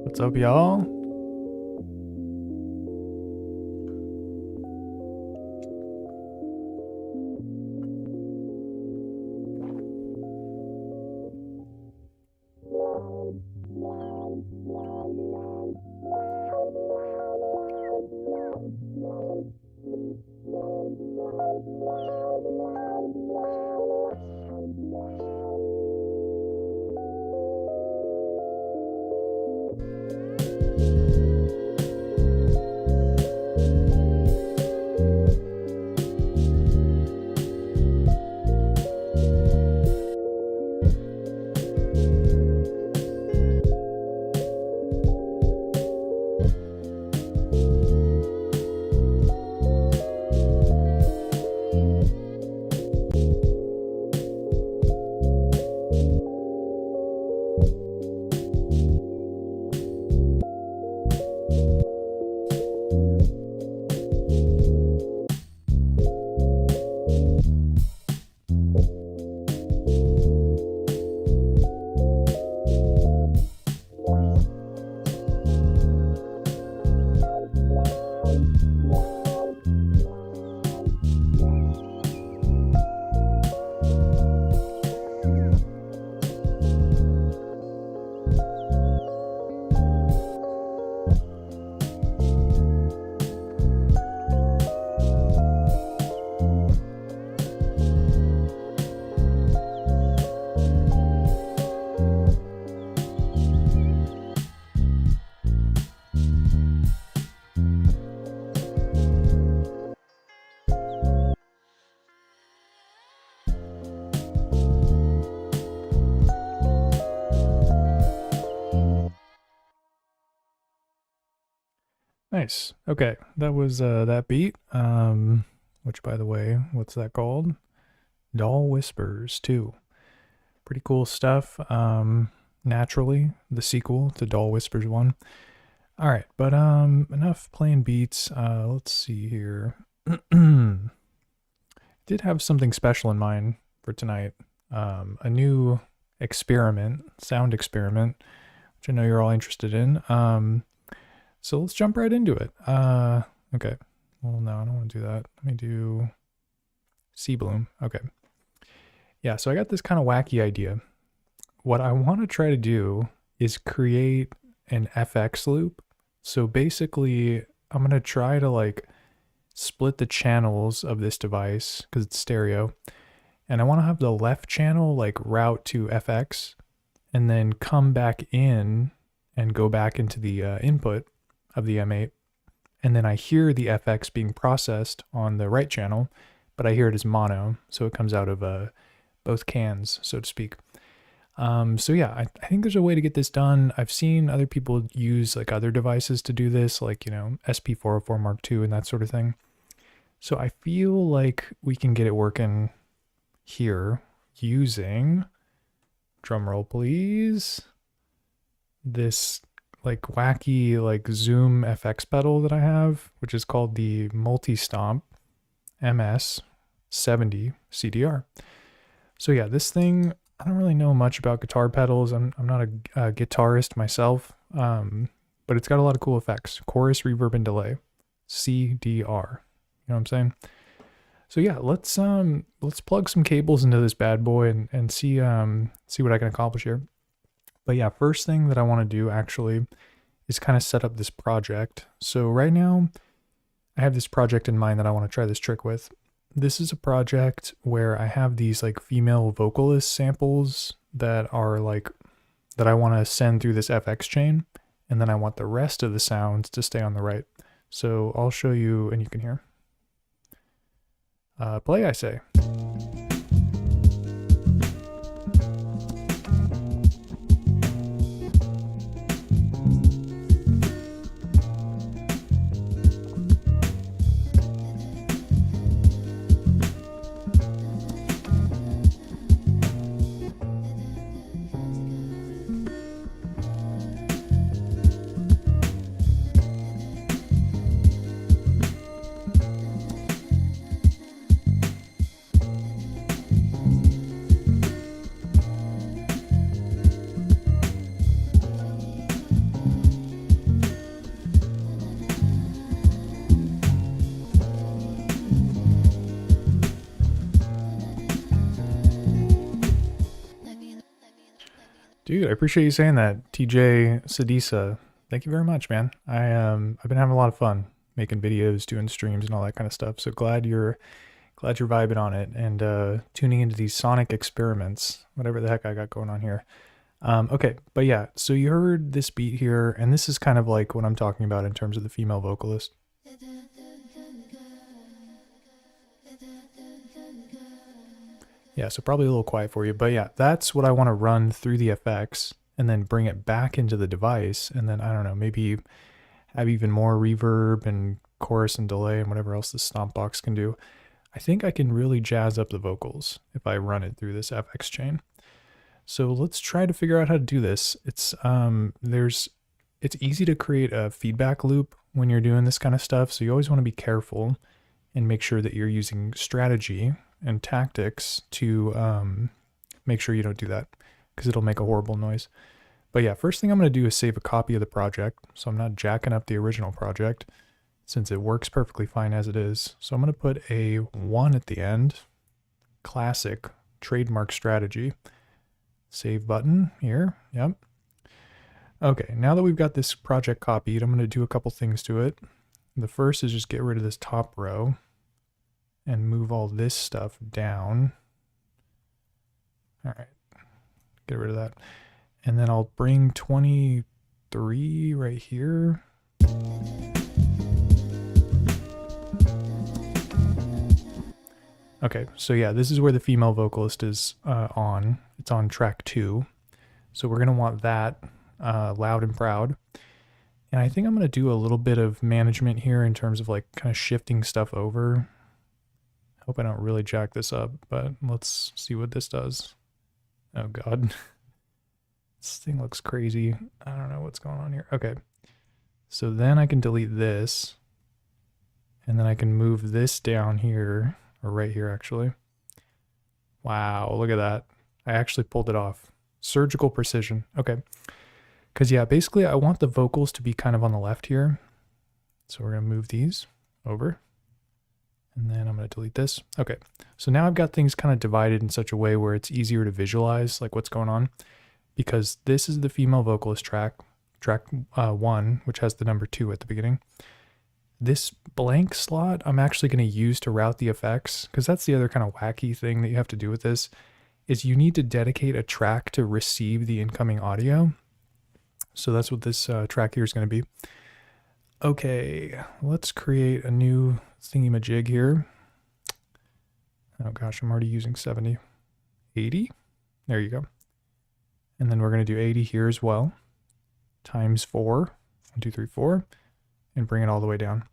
What's up, y'all? Nice. Okay, that was that beat. Which, by the way, what's that called? Doll Whispers 2. Pretty cool stuff. Naturally, the sequel to Doll Whispers 1. All right, but enough playing beats. Let's see here. Did have something special in mind for tonight. A new experiment, sound experiment, which I know you're all interested in. So let's jump right into it. Okay. Well, no, I don't want to do that. Let me do Sea Bloom. Okay. Yeah, so I got this kind of wacky idea. What I want to try to do is create an FX loop. So basically, I'm going to try to like split the channels of this device because it's stereo. And I want to have the left channel like route to FX and then come back in and go back into the input of the M8, and then I hear the FX being processed on the right channel, but I hear it as mono, so it comes out of both cans, so to speak. So yeah, I think there's a way to get this done. I've seen other people use like other devices to do this, like, you know, SP404 Mark II and that sort of thing. So I feel like we can get it working here using, drumroll please, this like wacky like Zoom FX pedal that I have, which is called the Multi-Stomp MS70 CDR. So yeah, this thing, I don't really know much about guitar pedals. I'm not a guitarist myself, but it's got a lot of cool effects. Chorus, reverb, and delay. CDR. You know what I'm saying? So yeah, let's plug some cables into this bad boy and see what I can accomplish here. But yeah, first thing that I want to do actually is kind of set up this project. So right now, I have this project in mind that I want to try this trick with. This is a project where I have these like female vocalist samples that are like, that I want to send through this FX chain. And then I want the rest of the sounds to stay on the right. So I'll show you and you can hear. Play, I say. Dude, I appreciate you saying that. TJ Sadisa. Thank you very much, man. I've been having a lot of fun making videos, doing streams and all that kind of stuff. So glad you're vibing on it and tuning into these sonic experiments, whatever the heck I got going on here. Okay, but yeah, so you heard this beat here, and this is kind of like what I'm talking about in terms of the female vocalist. Yeah, so probably a little quiet for you, but yeah, that's what I want to run through the effects and then bring it back into the device, and then I don't know, maybe have even more reverb and chorus and delay and whatever else the stomp box can do. I think I can really jazz up the vocals if I run it through this FX chain. So let's try to figure out how to do this. It's easy to create a feedback loop when you're doing this kind of stuff, so you always want to be careful and make sure that you're using strategy and tactics to make sure you don't do that, because it'll make a horrible noise. But yeah, first thing I'm going to do is save a copy of the project, so I'm not jacking up the original project since it works perfectly fine as it is. So I'm going to put a 1 at the end, classic trademark strategy. Save button here, yep. Okay, now that we've got this project copied, I'm going to do a couple things to it. The first is just get rid of this top row and move all this stuff down. All right, get rid of that. And then I'll bring 23 right here. Okay, so yeah, this is where the female vocalist is on. It's on track 2. So we're gonna want that loud and proud. And I think I'm gonna do a little bit of management here in terms of like kind of shifting stuff over. Hope I don't really jack this up, but let's see what this does. Oh God. This thing looks crazy. I don't know what's going on here. Okay. So then I can delete this. And then I can move this down here, or right here actually. Wow, look at that. I actually pulled it off. Surgical precision. Okay. Because yeah, basically I want the vocals to be kind of on the left here. So we're going to move these over. And then I'm going to delete this. Okay, so now I've got things kind of divided in such a way where it's easier to visualize like what's going on, because this is the female vocalist track 1, which has the number 2 at the beginning. This blank slot I'm actually going to use to route the effects, because that's the other kind of wacky thing that you have to do with this, is you need to dedicate a track to receive the incoming audio. So that's what this track here is going to be. Okay, let's create a new thingy-majig here. Oh gosh, I'm already using 70. 80? There you go. And then we're going to do 80 here as well. Times 4. 1, 2, 3, 4. And bring it all the way down.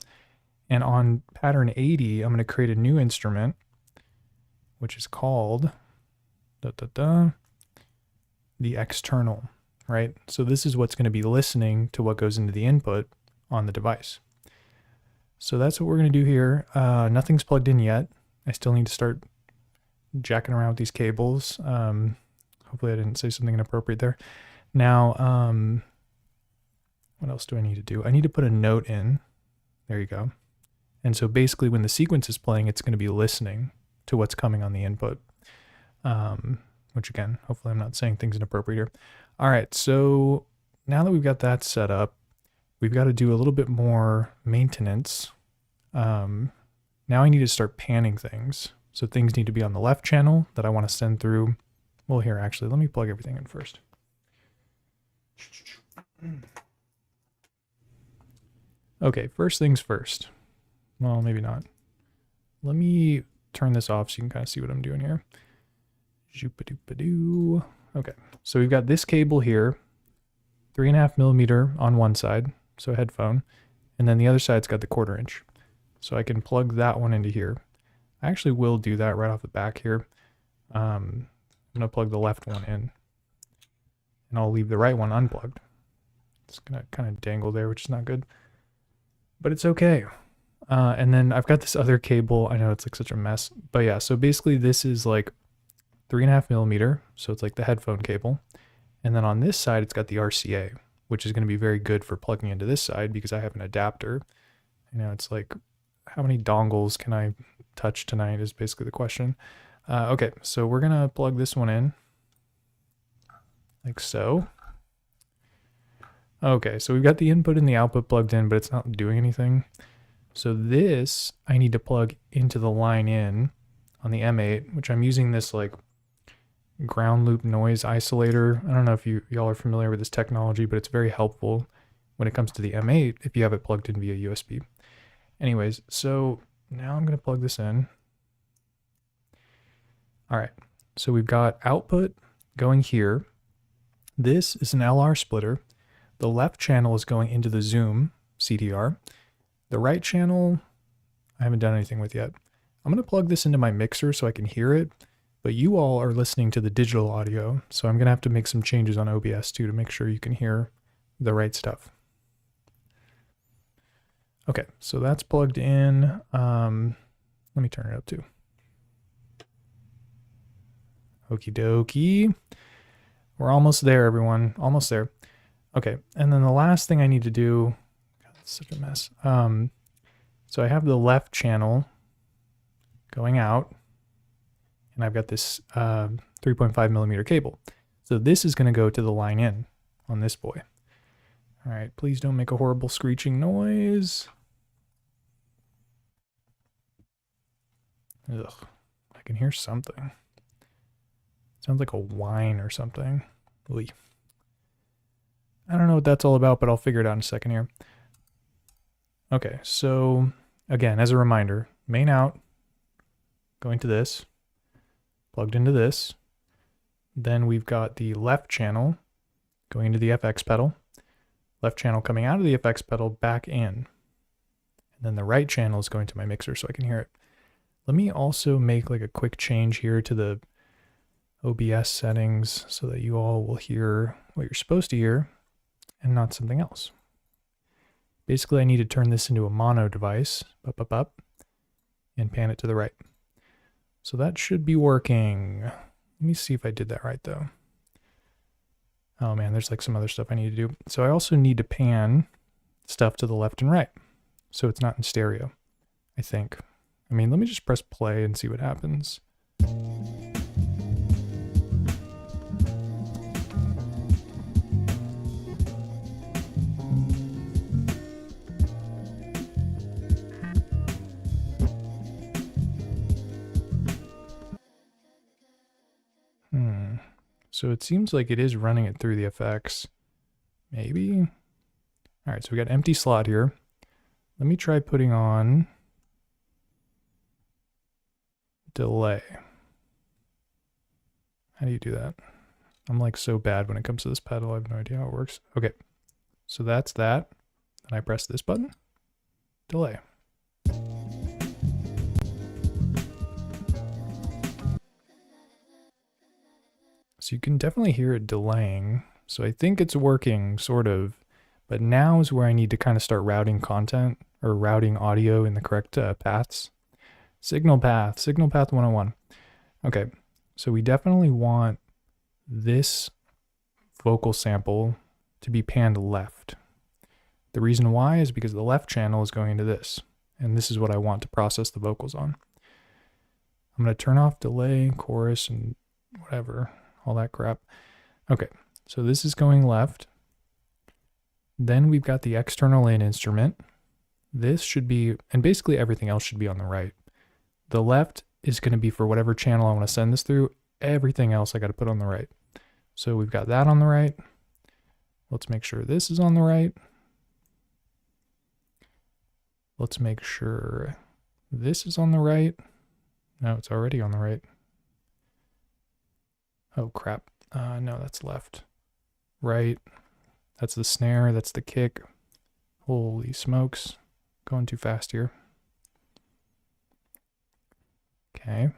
And on pattern 80, I'm going to create a new instrument, which is called the external, right? So this is what's going to be listening to what goes into the input on the device. So that's what we're going to do here. Nothing's plugged in yet. I still need to start jacking around with these cables. Hopefully I didn't say something inappropriate there. Now, what else do I need to do? I need to put a note in. There you go. And so basically when the sequence is playing, it's going to be listening to what's coming on the input. Which again, hopefully I'm not saying things inappropriate here. All right, so now that we've got that set up, we've got to do a little bit more maintenance. Now I need to start panning things. So things need to be on the left channel that I want to send through. Well, here, actually, let me plug everything in first. Okay, first things first. Well, maybe not. Let me turn this off so you can kind of see what I'm doing here. Zoop-a-doop-a-doo. Okay, so we've got this cable here, 3.5 millimeter on one side, so a headphone, and then the other side's got the 1/4 inch. So I can plug that one into here. I actually will do that right off the back here. I'm gonna plug the left one in, and I'll leave the right one unplugged. It's gonna kind of dangle there, which is not good, but it's okay. And then I've got this other cable. I know it's like such a mess, but yeah, so basically this is like 3.5 millimeter. So it's like the headphone cable. And then on this side, it's got the RCA, which is going to be very good for plugging into this side because I have an adapter. You know, it's like, how many dongles can I touch tonight is basically the question. Okay, so we're going to plug this one in. like so. Okay, so we've got the input and the output plugged in, but it's not doing anything. So this I need to plug into the line in on the M8, which I'm using this like ground loop noise isolator. I don't know if y'all are familiar with this technology, but it's very helpful when it comes to the M8 if you have it plugged in via USB. Anyways, so now I'm going to plug this in. All right, so we've got output going here. This is an LR splitter. The left channel is going into the Zoom CDR. The right channel, I haven't done anything with yet. I'm going to plug this into my mixer so I can hear it, but you all are listening to the digital audio, so I'm going to have to make some changes on OBS too to make sure you can hear the right stuff. Okay, so that's plugged in. Let me turn it up too. Okie dokie. We're almost there, everyone. Almost there. Okay, and then the last thing I need to do, God, it's such a mess. So I have the left channel going out, and I've got this 3.5 millimeter cable. So this is going to go to the line in on this boy. All right, please don't make a horrible screeching noise. Ugh, I can hear something. Sounds like a whine or something. Oy. I don't know what that's all about, but I'll figure it out in a second here. Okay, so again, as a reminder, main out, going to this, plugged into this. Then we've got the left channel going into the FX pedal, left channel coming out of the FX pedal back in. And then the right channel is going to my mixer so I can hear it. Let me also make like a quick change here to the OBS settings so that you all will hear what you're supposed to hear and not something else. Basically, I need to turn this into a mono device, up, and pan it to the right. So that should be working. Let me see if I did that right though. Oh man, there's like some other stuff I need to do. So I also need to pan stuff to the left and right, so it's not in stereo, I think. I mean, let me just press play and see what happens. So it seems like it is running it through the FX. Maybe? All right, so we got empty slot here. Let me try putting on delay. How do you do that? I'm like so bad when it comes to this pedal. I have no idea how it works. Okay, so that's that. Then I press this button, delay. So you can definitely hear it delaying. So I think it's working, sort of. But now is where I need to kind of start routing content or routing audio in the correct paths. Signal path 101. Okay, so we definitely want this vocal sample to be panned left. The reason why is because the left channel is going into this, and this is what I want to process the vocals on. I'm going to turn off delay, chorus, and whatever, all that crap. Okay, so this is going left. Then we've got the external in instrument. This should be, and basically everything else should be on the right. The left is going to be for whatever channel I want to send this through. Everything else I got to put on the right. So we've got that on the right. Let's make sure this is on the right. Let's make sure this is on the right. No, it's already on the right. Oh crap. No, that's left. Right. That's the snare. That's the kick. Holy smokes. Going too fast here. Okay.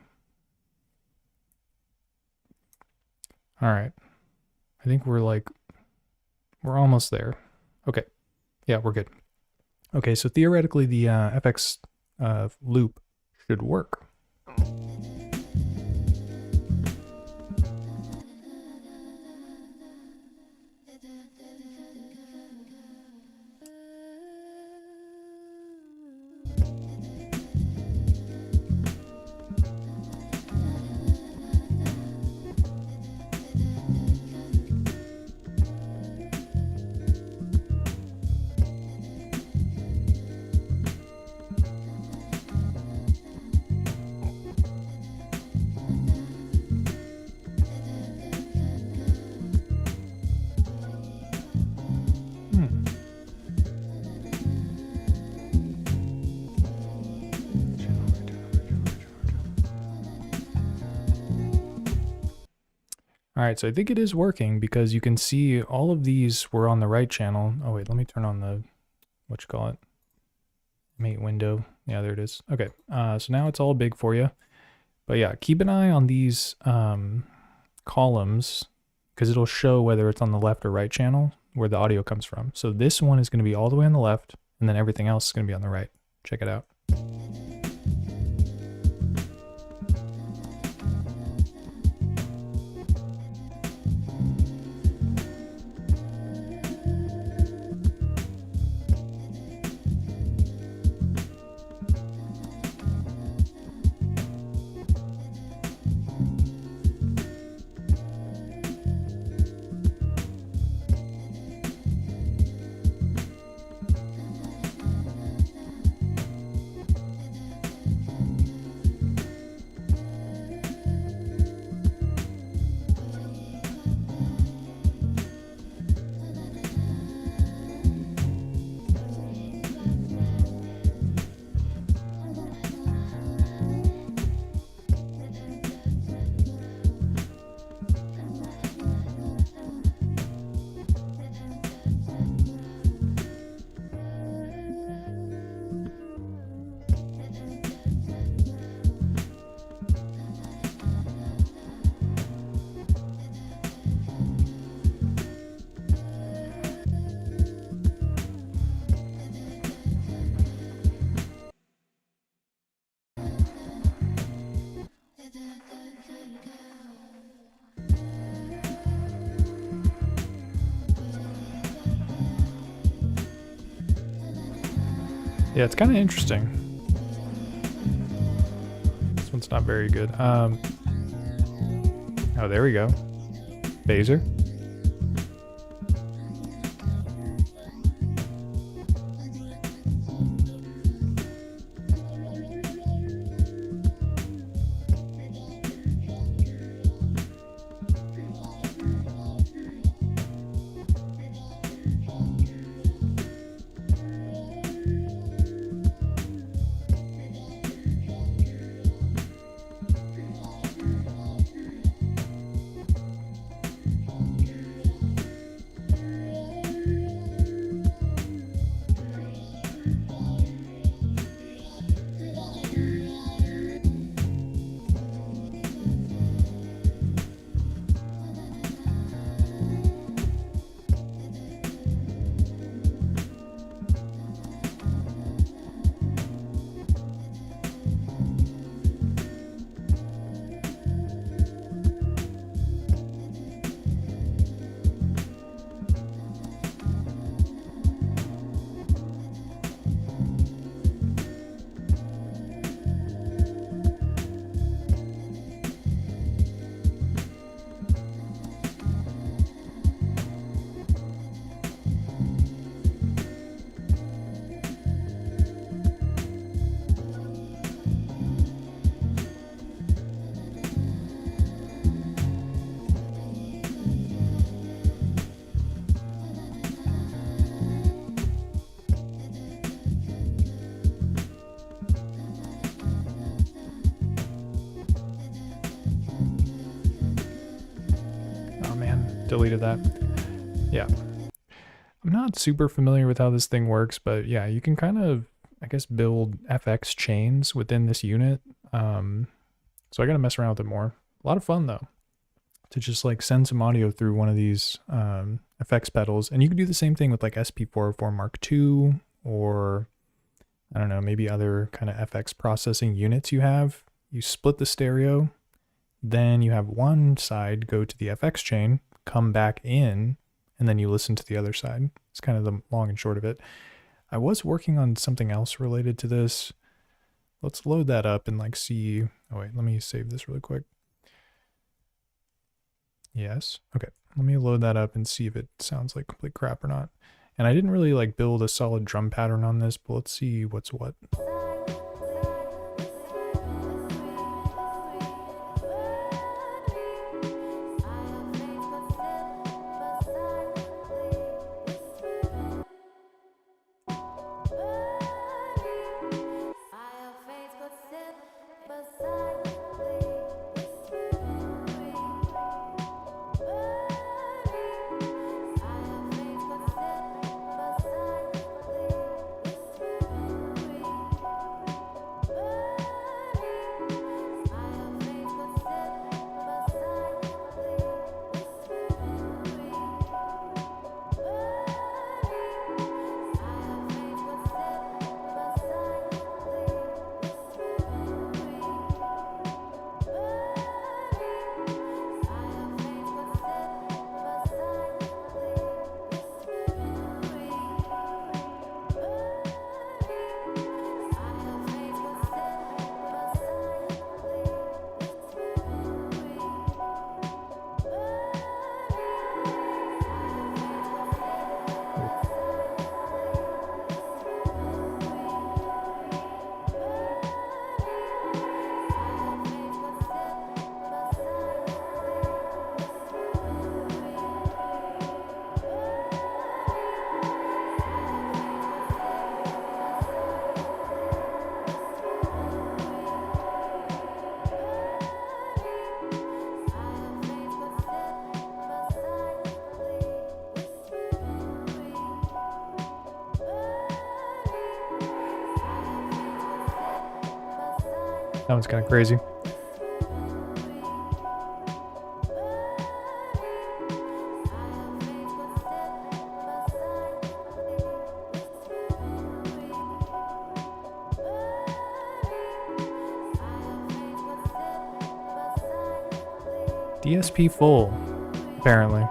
All right. I think we're almost there. Okay. Yeah, we're good. Okay, so theoretically the FX loop should work. All right, so I think it is working because you can see all of these were on the right channel. Oh wait, let me turn on the, what you call it, mate window. Yeah, there it is. Okay, so now it's all big for you. But yeah, keep an eye on these columns because it'll show whether it's on the left or right channel where the audio comes from. So this one is going to be all the way on the left, and then everything else is going to be on the right. Check it out. Yeah, it's kind of interesting. This one's not very good. Oh, there we go. Phaser. Deleted that. Yeah. I'm not super familiar with how this thing works, but yeah, you can kind of, I guess, build FX chains within this unit. So I got to mess around with it more. A lot of fun though, to just like send some audio through one of these effects pedals. And you can do the same thing with like SP404 Mark II, or I don't know, maybe other kind of FX processing units you have. You split the stereo, then you have one side go to the FX chain, come back in, and then you listen to the other side. It's kind of the long and short of it. I was working on something else related to this. Let's load that up and like see. Oh wait, let me save this really quick. Yes. Okay. Let me load that up and see if it sounds like complete crap or not. And I didn't really like build a solid drum pattern on this, but let's see what's what. That one's kind of crazy. DSP full, apparently.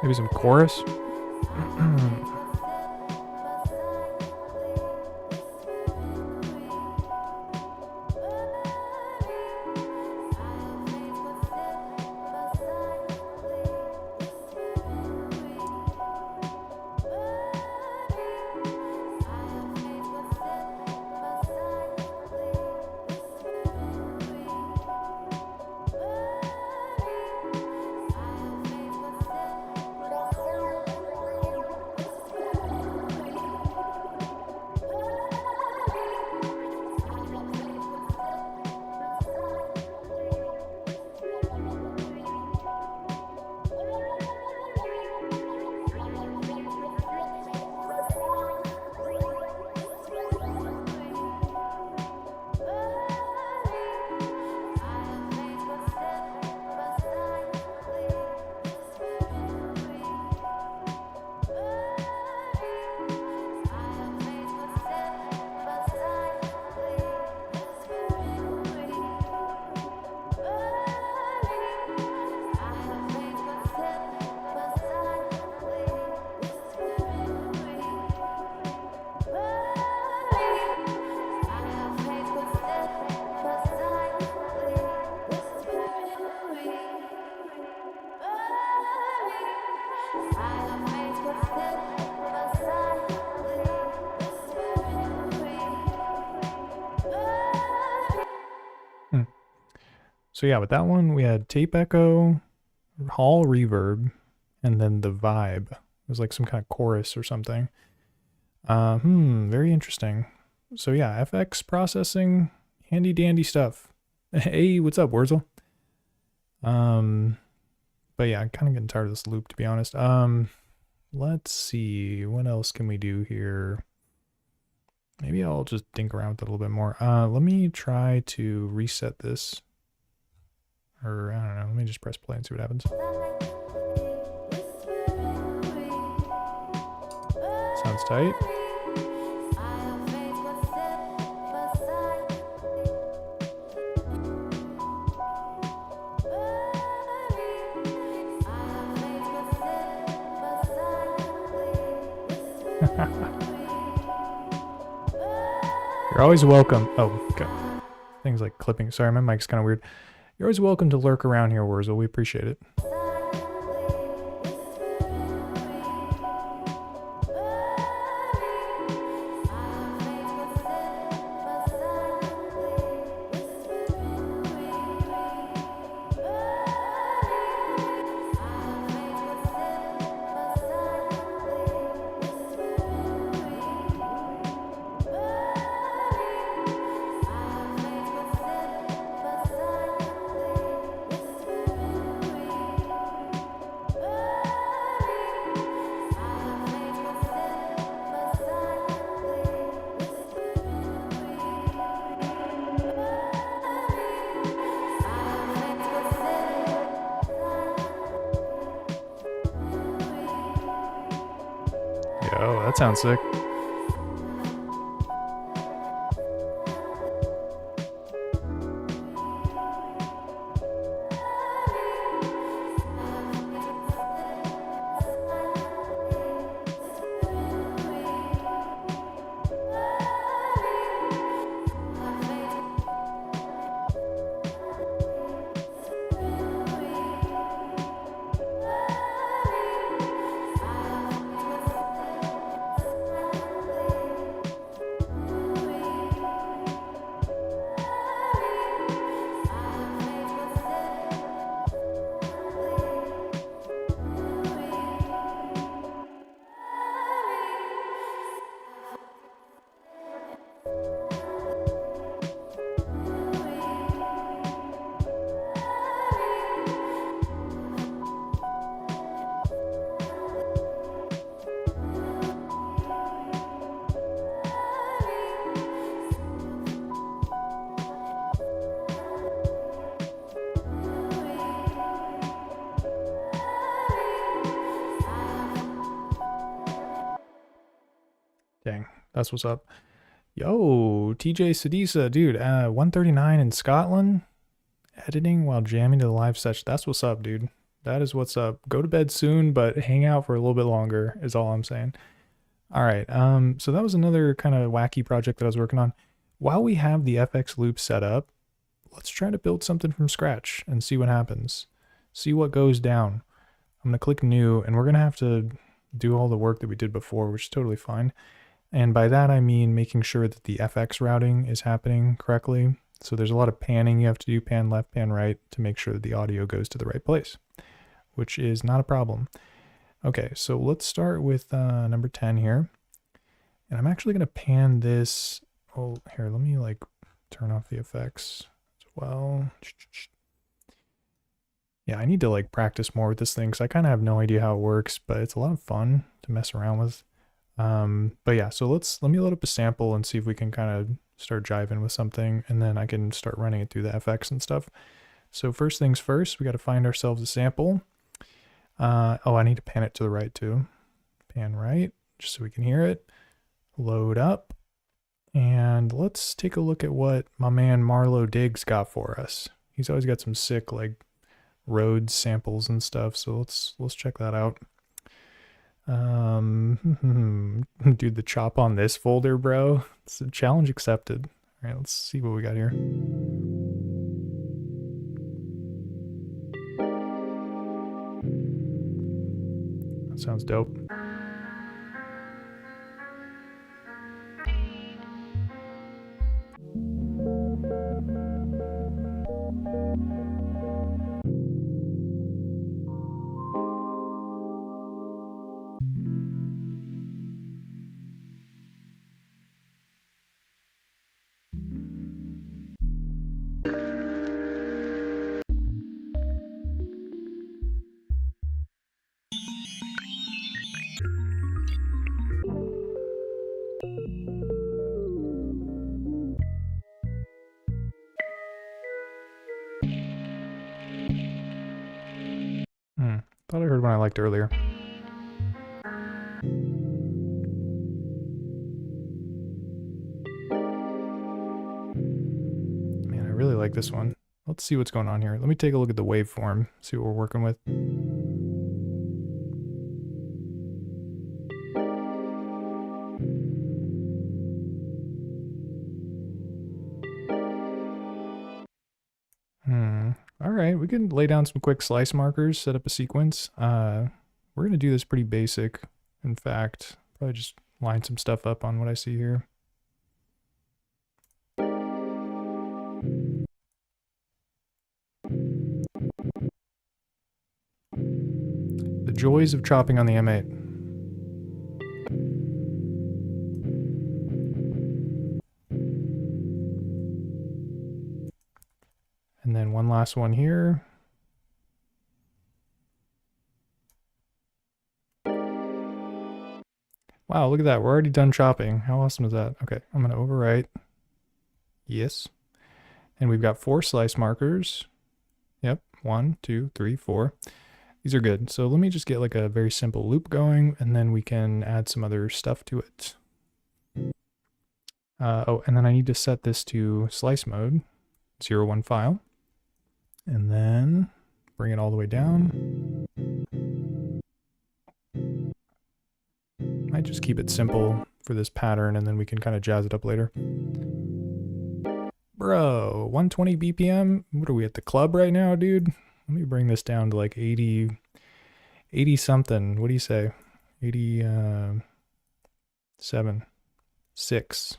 Maybe some chorus. So yeah, with that one, we had tape echo, hall reverb, and then the vibe. It was like some kind of chorus or something. Very interesting. So yeah, FX processing, handy dandy stuff. Hey, what's up, Wurzel? But yeah, I'm kind of getting tired of this loop, to be honest. Let's see, what else can we do here? Maybe I'll just dink around with it a little bit more. Let me try to reset this. Or, I don't know, let me just press play and see what happens. Sounds tight. You're always welcome. Oh, okay. Things like clipping. Sorry, my mic's kind of weird. You're always welcome to lurk around here, Wurzel. We appreciate it. Yo, that sounds sick. Dang, that's what's up. Yo, TJ Sadisa, dude, 139 in Scotland, editing while jamming to the live session. That's what's up, dude. That is what's up. Go to bed soon, but hang out for a little bit longer is all I'm saying. All right, so that was another kind of wacky project that I was working on. While we have the FX loop set up, let's try to build something from scratch and see what happens. See what goes down. I'm gonna click new, and we're gonna have to do all the work that we did before, which is totally fine. And by that, I mean making sure that the FX routing is happening correctly. So there's a lot of panning you have to do, pan left, pan right, to make sure that the audio goes to the right place, which is not a problem. Okay, so let's start with number 10 here. And I'm actually going to pan this. Oh, here, let me like turn off the effects as well. Yeah, I need to like practice more with this thing because I kind of have no idea how it works, but it's a lot of fun to mess around with. But yeah, so let me load up a sample and see if we can kind of start jiving with something, and then I can start running it through the FX and stuff. So first things first, we got to find ourselves a sample. Oh, I need to pan it to the right too. Pan right, just so we can hear it. Load up, and let's take a look at what my man Marlo Diggs got for us. He's always got some sick like Rhodes samples and stuff, so let's check that out. Dude, the chop on this folder, bro. It's a challenge accepted. All right, let's see what we got here. That sounds dope. Thought I heard one I liked earlier. Man, I really like this one. Let's see what's going on here. Let me take a look at the waveform, see what we're working with. All right, we can lay down some quick slice markers, set up a sequence. We're going to do this pretty basic. In fact, probably just line some stuff up on what I see here. The joys of chopping on the M8. And then one last one here. Wow, look at that. We're already done chopping. How awesome is that? Okay, I'm going to overwrite. Yes. And we've got 4 slice markers. Yep, 1, 2, 3, 4. These are good. So let me just get like a very simple loop going, and then we can add some other stuff to it. Oh, and then I need to set this to slice mode, 0, 1 file. And then bring it all the way down. Might just keep it simple for this pattern, and then we can kind of jazz it up later. Bro, 120 BPM? What are we at the club right now, dude? Let me bring this down to like 80 something. What do you say? 87, 6.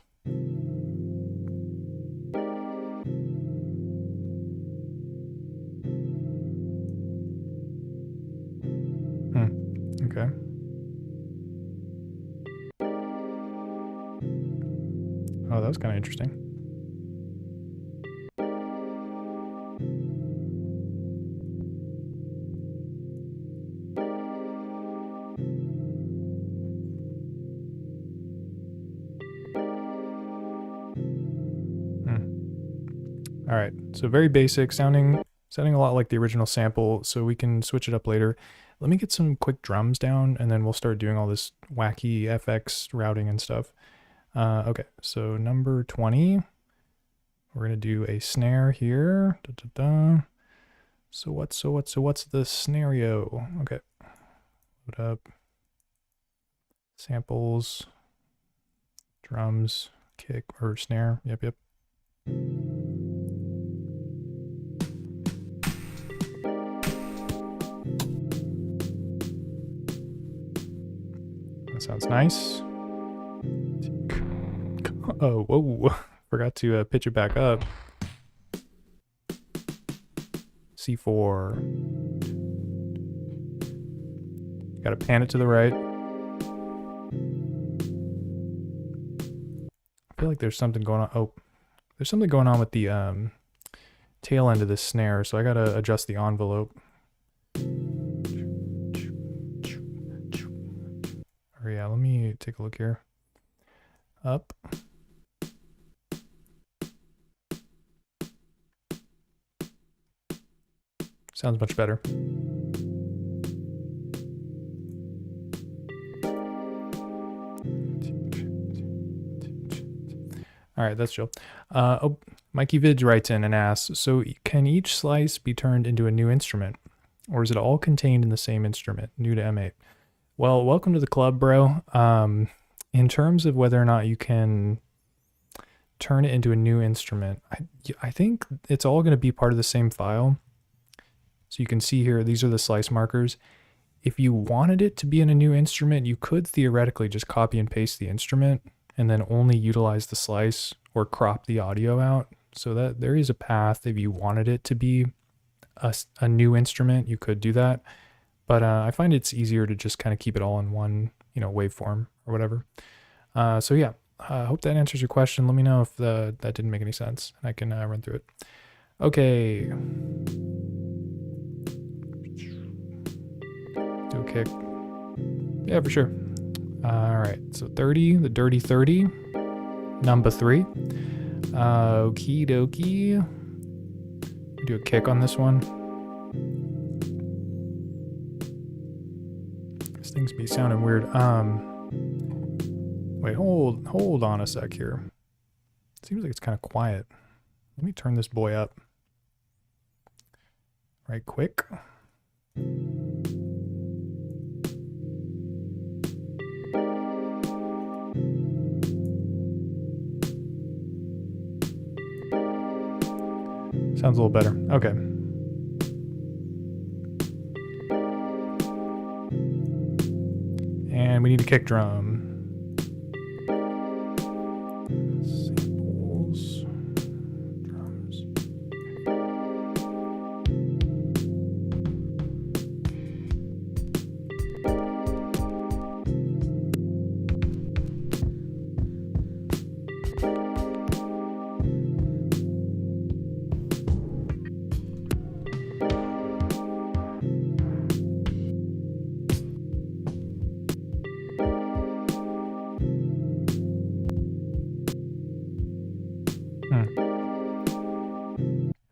Okay. Oh, that was kind of interesting. All right, so very basic, sounding a lot like the original sample, so we can switch it up later. Let me get some quick drums down, and then we'll start doing all this wacky FX routing and stuff. Okay, so number 20. We're gonna do a snare here. Da, da, da. So what's the scenario? Okay, load up samples, drums, kick or snare. Yep. That sounds nice. Oh, whoa. Forgot to pitch it back up. C4. Gotta pan it to the right. I feel like there's something going on. Oh, there's something going on with the tail end of this snare, so I gotta adjust the envelope. Oh yeah, let me take a look here. Up. Sounds much better. All right, that's chill. Oh, Mikey Vidge writes in and asks, so can each slice be turned into a new instrument? Or is it all contained in the same instrument, new to M8? Well, welcome to the club, bro. In terms of whether or not you can turn it into a new instrument, I think it's all going to be part of the same file. So you can see here, these are the slice markers. If you wanted it to be in a new instrument, you could theoretically just copy and paste the instrument and then only utilize the slice or crop the audio out. So that there is a path. If you wanted it to be a new instrument, you could do that. But I find it's easier to just kind of keep it all in one, waveform or whatever. So yeah, I hope that answers your question. Let me know if that didn't make any sense and I can run through it. Okay. Do a kick. Yeah, for sure. All right, so 30, the dirty 30, number 3. Okie dokie. Do a kick on this one. This thing's be sounding weird. Wait, hold on a sec here. Seems like it's kind of quiet. Let me turn this boy up. Right quick. Sounds a little better. Okay. And we need a kick drum. Samples. Drums.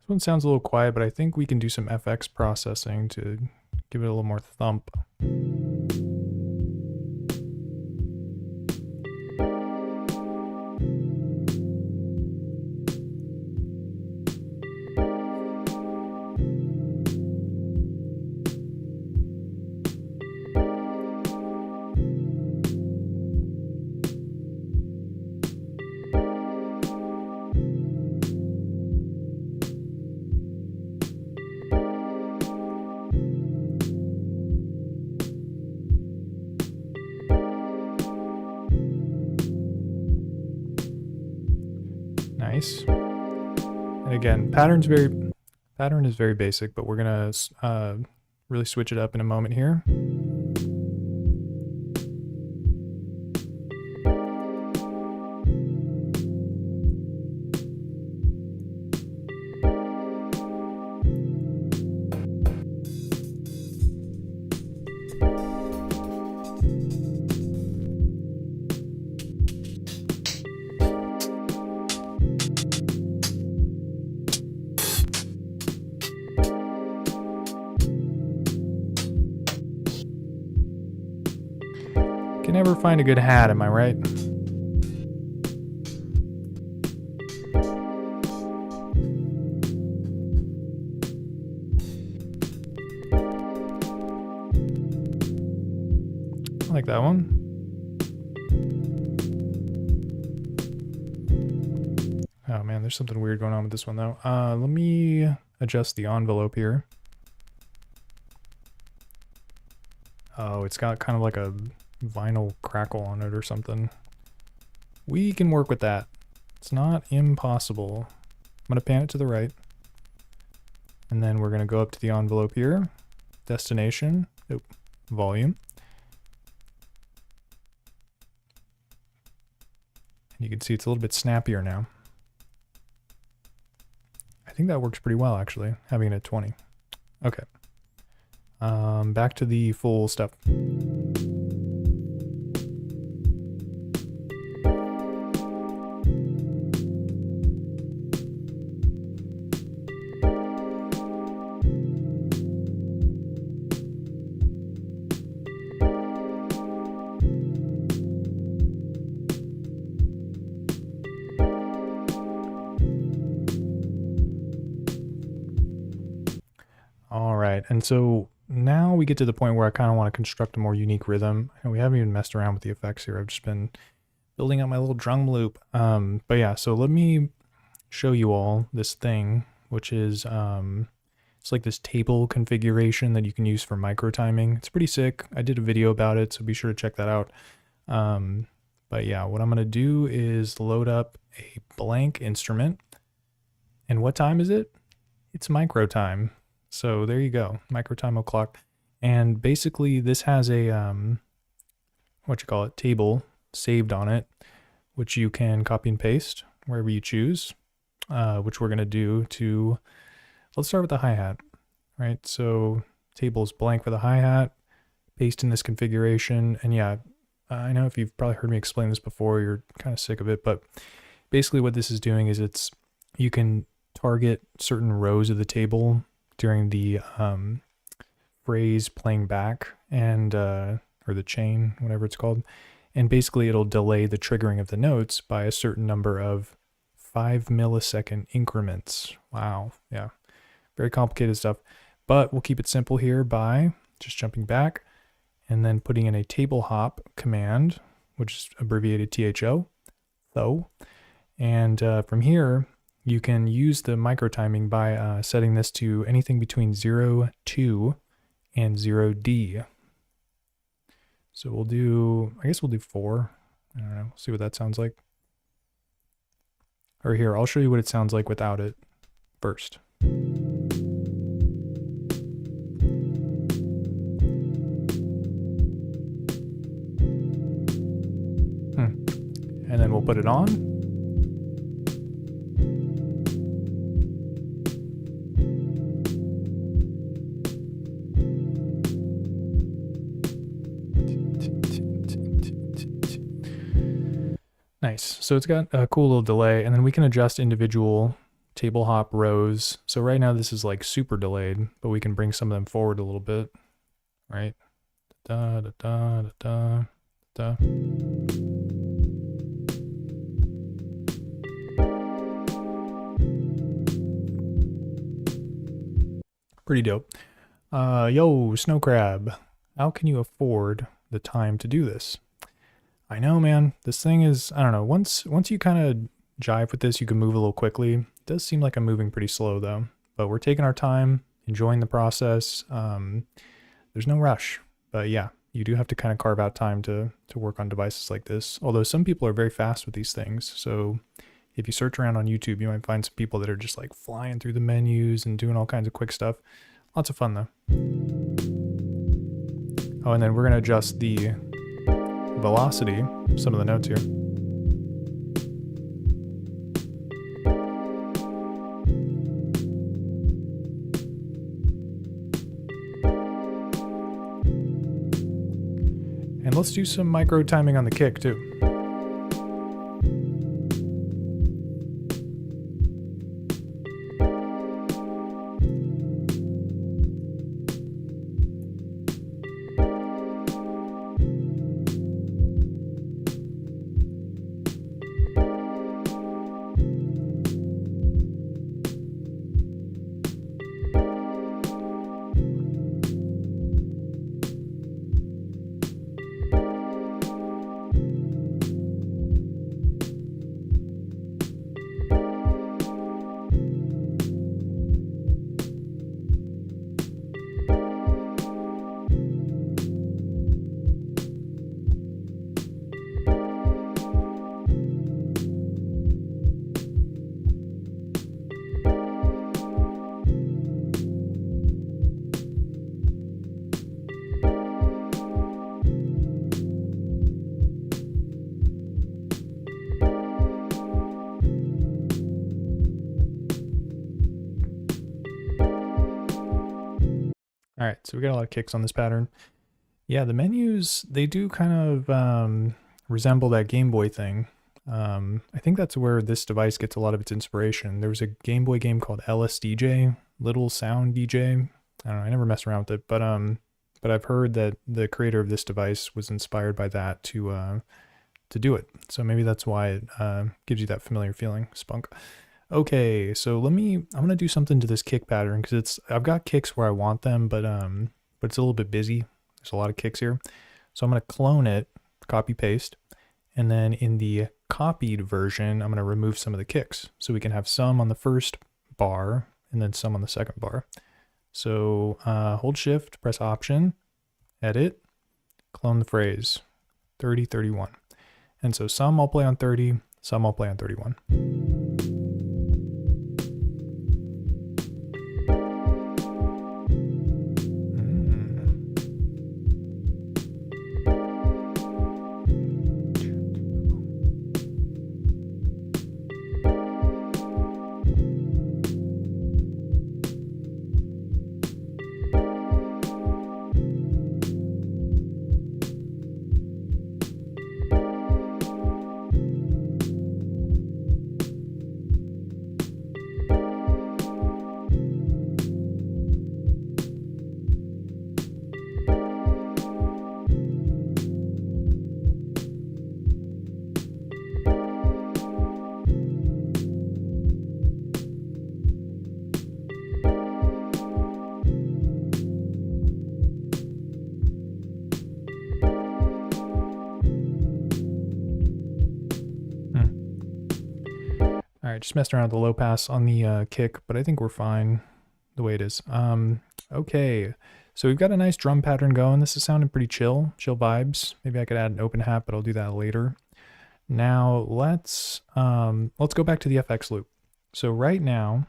This one sounds a little quiet, but I think we can do some FX processing to give it a little more thump. Nice. And again, pattern is very basic, but we're gonna really switch it up in a moment here. find a good hat, am I right? I like that one. Oh man, there's something weird going on with this one though. Let me adjust the envelope here. Oh, it's got kind of like a vinyl crackle on it or something. We can work with that. It's not impossible. I'm gonna pan it to the right. And then we're gonna go up to the envelope here. Destination, volume. And you can see it's a little bit snappier now. I think that works pretty well actually, having it at 20. Okay. Back to the full stuff. All right, and so now we get to the point where I kind of want to construct a more unique rhythm. And we haven't even messed around with the effects here. I've just been building out my little drum loop. But yeah, so let me show you all this thing, which is it's like this table configuration that you can use for micro timing. It's pretty sick. I did a video about it, so be sure to check that out. But yeah, what I'm gonna do is load up a blank instrument. And what time is it? It's micro time. So there you go, micro time o'clock. And basically this has a, table saved on it, which you can copy and paste wherever you choose, which we're gonna do to, let's start with the hi-hat, right? So table is blank for the hi-hat, paste in this configuration. And yeah, I know if you've probably heard me explain this before, you're kind of sick of it, but basically what this is doing is you can target certain rows of the table during the phrase playing back and or the chain, whatever it's called. And basically it'll delay the triggering of the notes by a certain number of 5 millisecond increments. Wow, yeah, very complicated stuff. But we'll keep it simple here by just jumping back and then putting in a table hop command, which is abbreviated THO, though. And from here, you can use the micro timing by setting this to anything between 0, 2, and 0D. So we'll do, I guess we'll do 4. I don't know, see what that sounds like. Or here, I'll show you what it sounds like without it first. And then we'll put it on. Nice. So it's got a cool little delay, and then we can adjust individual table hop rows. So right now this is like super delayed, but we can bring some of them forward a little bit, right? Da, da, da, da, da, da. Pretty dope. Yo, Snow Crab, how can you afford the time to do this? I know, man, this thing is, I don't know, once you kind of jive with this, you can move a little quickly. It does seem like I'm moving pretty slow though, but we're taking our time, enjoying the process. There's no rush, but yeah, you do have to kind of carve out time to work on devices like this. Although some people are very fast with these things. So if you search around on YouTube, you might find some people that are just like flying through the menus and doing all kinds of quick stuff. Lots of fun though. Oh, and then we're gonna adjust the velocity, some of the notes here. And let's do some micro timing on the kick too. All right, so we got a lot of kicks on this pattern. Yeah, the menus, they do kind of resemble that Game Boy thing. I think that's where this device gets a lot of its inspiration. There was a Game Boy game called LSDJ, Little Sound DJ. I don't know, I never messed around with it, but I've heard that the creator of this device was inspired by that to do it. So maybe that's why it gives you that familiar feeling, spunk. Okay, so I'm gonna do something to this kick pattern because I've got kicks where I want them, but it's a little bit busy. There's a lot of kicks here. So I'm gonna clone it, copy paste, and then in the copied version, I'm gonna remove some of the kicks. So we can have some on the first bar and then some on the second bar. So hold shift, press option, edit, clone the phrase, 30, 31. And so some I'll play on 30, some I'll play on 31. All right, just messed around with the low pass on the kick, but I think we're fine the way it is. Okay, so we've got a nice drum pattern going. This is sounding pretty chill vibes. Maybe I could add an open hat, but I'll do that later. Now let's go back to the FX loop. So right now,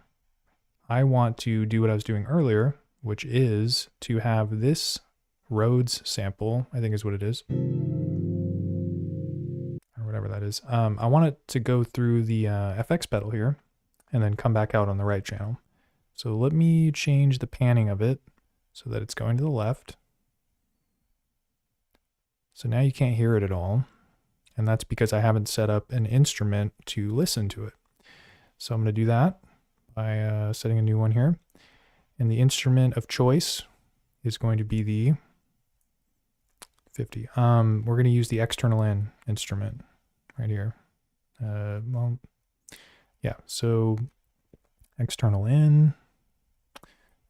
I want to do what I was doing earlier, which is to have this Rhodes sample, I think is what it is, or whatever that is. I want it to go through the FX pedal here and then come back out on the right channel. So let me change the panning of it so that it's going to the left. So now you can't hear it at all. And that's because I haven't set up an instrument to listen to it. So I'm going to do that by setting a new one here. And the instrument of choice is going to be the 50. We're going to use the external in instrument right here. Well, yeah, so external in,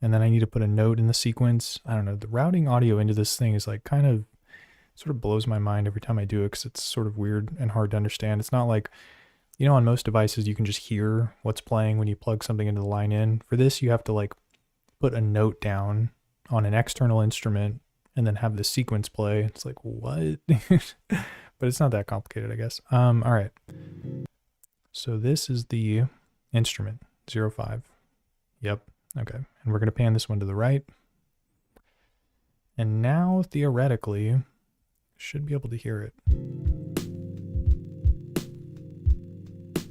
and then I need to put a note in the sequence. I don't know, the routing audio into this thing is like kind of sort of blows my mind every time I do it because it's sort of weird and hard to understand. It's not like, you know, on most devices you can just hear what's playing when you plug something into the line in. For this, you have to like put a note down on an external instrument and then have the sequence play. It's like, what? But it's not that complicated, I guess. All right. So this is the instrument, 05. Yep, okay. And we're gonna pan this one to the right. And now, theoretically, should be able to hear it.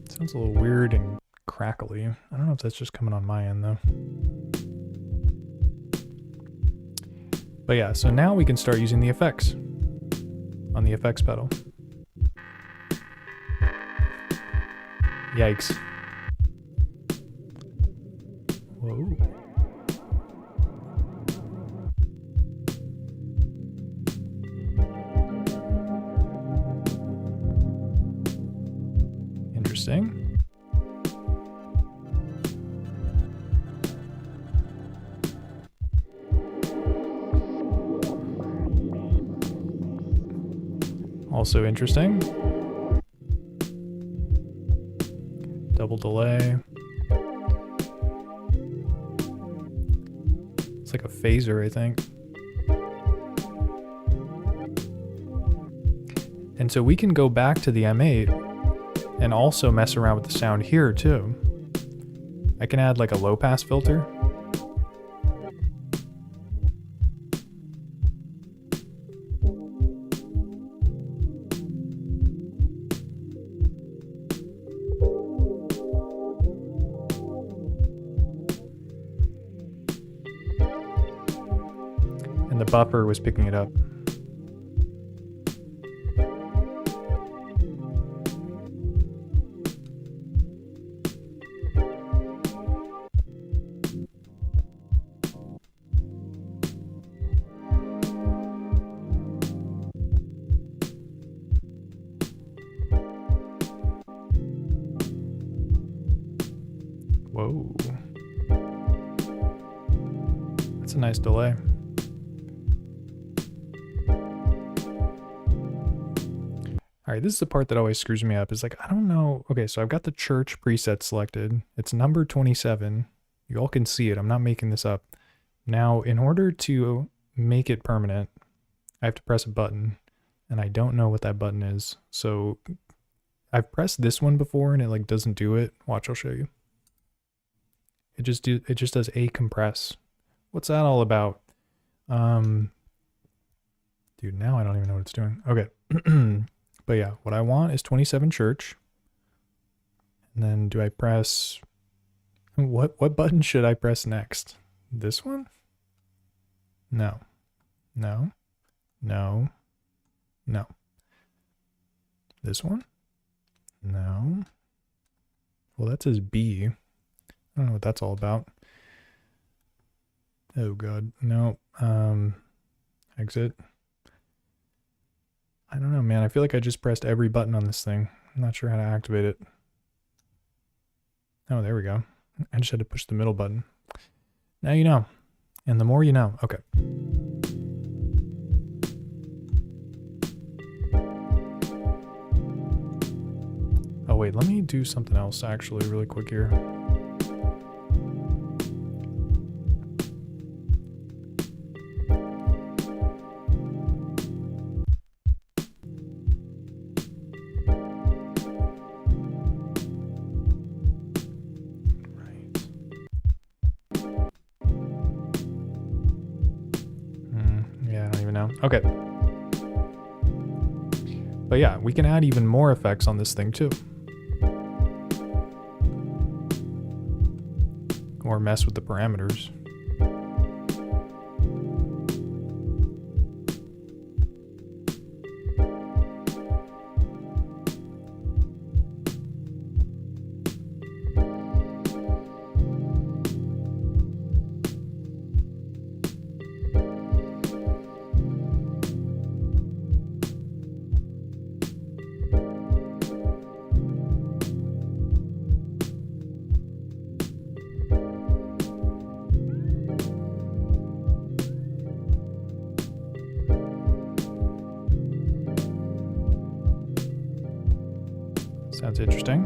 Sounds a little weird and crackly. I don't know if that's just coming on my end though. But yeah, so now we can start using the effects on the effects pedal. Yikes. Whoa. Interesting. Also interesting. Double delay. It's like a phaser, I think. And so we can go back to the M8 and also mess around with the sound here too. I can add like a low pass filter. buffer was picking it up. Whoa. That's a nice delay. All right, this is the part that always screws me up. Is like, I don't know. Okay, so I've got the church preset selected. It's number 27. You all can see it. I'm not making this up. Now, in order to make it permanent, I have to press a button, and I don't know what that button is. So I've pressed this one before, and it like doesn't do it. Watch, I'll show you. It just does a compress. What's that all about? Dude, now I don't even know what it's doing. Okay. But yeah, what I want is 27 church. And then do I press what button should I press next? This one? No. No. No. No. This one? No. Well, that says B. I don't know what that's all about. Oh god. No. Exit. I don't know, man. I feel like I just pressed every button on this thing. I'm not sure how to activate it. Oh, there we go. I just had to push the middle button. Now you know. And the more you know. Okay. Oh wait, let me do something else actually really quick here. Okay. But yeah, we can add even more effects on this thing too. Or mess with the parameters. Sounds interesting.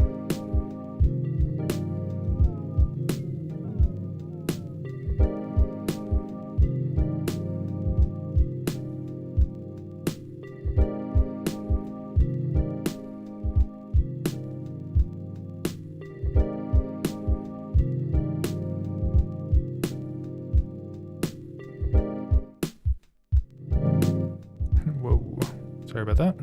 Whoa, sorry about that.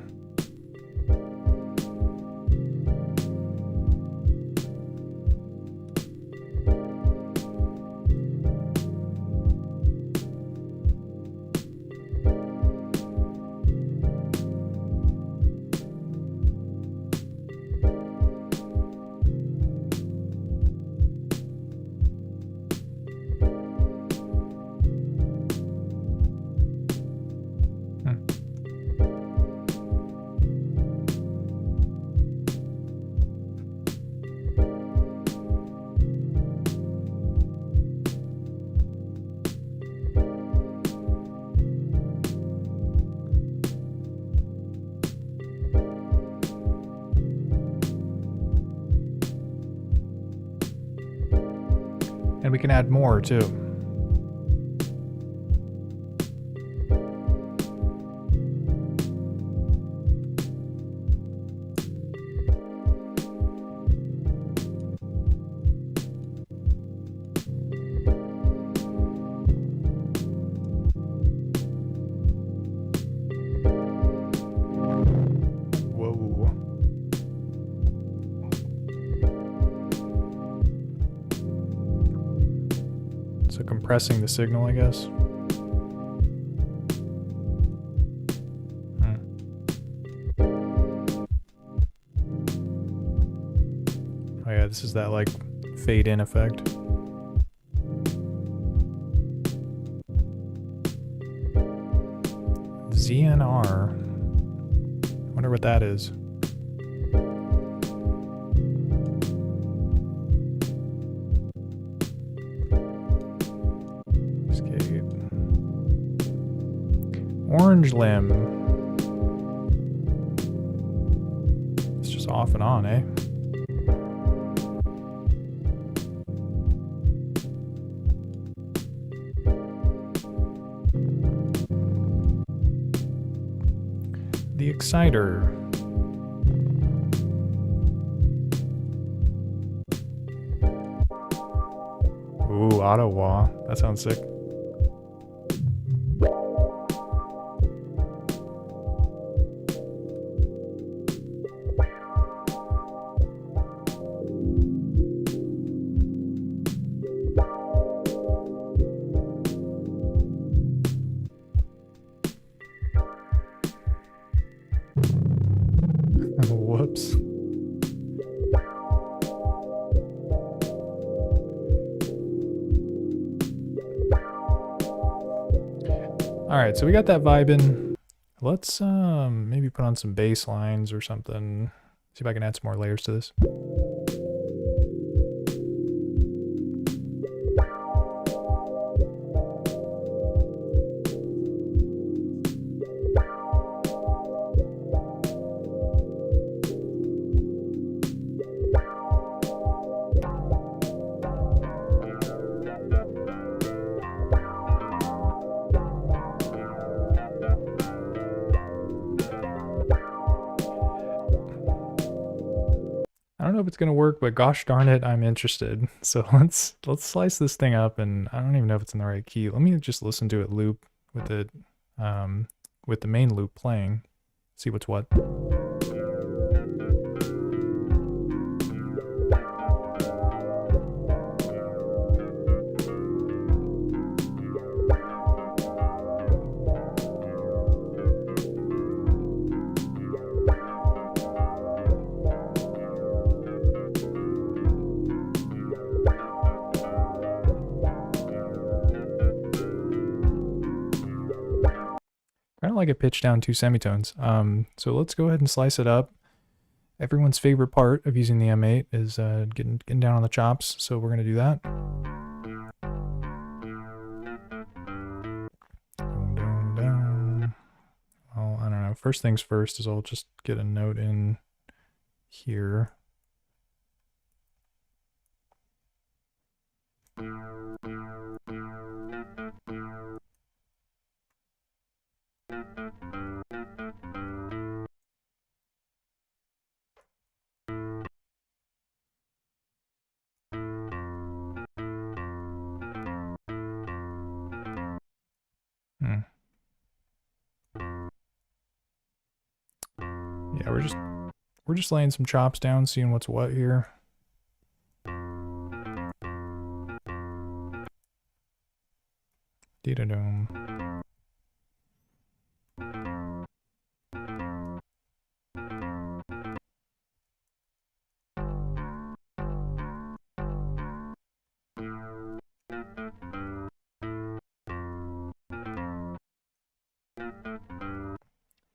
And we can add more too. So compressing the signal, I guess. Oh yeah, this is that like fade in effect. ZNR. Wonder what that is. Skate. Orange limb. It's just off and on, eh? The exciter. Ooh, Ottawa. That sounds sick. Whoops. Alright, so we got that vibing. Let's maybe put on some bass lines or something. See if I can add some more layers to this. I don't know if it's gonna work, but gosh darn it, I'm interested. So let's slice this thing up, and I don't even know if it's in the right key. Let me just listen to it loop with the main loop playing. See what's what. Kind of like it pitched down 2 semitones. So let's go ahead and slice it up. Everyone's favorite part of using the M8 is getting down on the chops, so we're gonna do that. Down. Well, I don't know. First things first is I'll just get a note in here. Yeah, we're just laying some chops down, seeing what's what here. Dee-da-dum.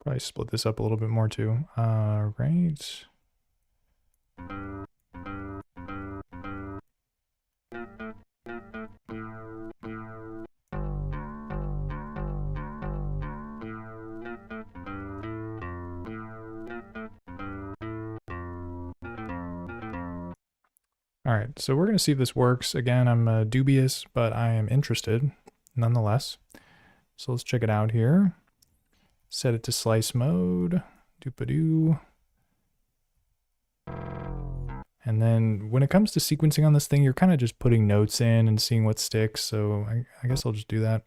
Probably split this up a little bit more too. Right. All right, so we're gonna see if this works. Again, I'm dubious, but I am interested nonetheless. So let's check it out here. Set it to slice mode. Doop-a-doo. And then when it comes to sequencing on this thing, you're kind of just putting notes in and seeing what sticks. So I guess I'll just do that.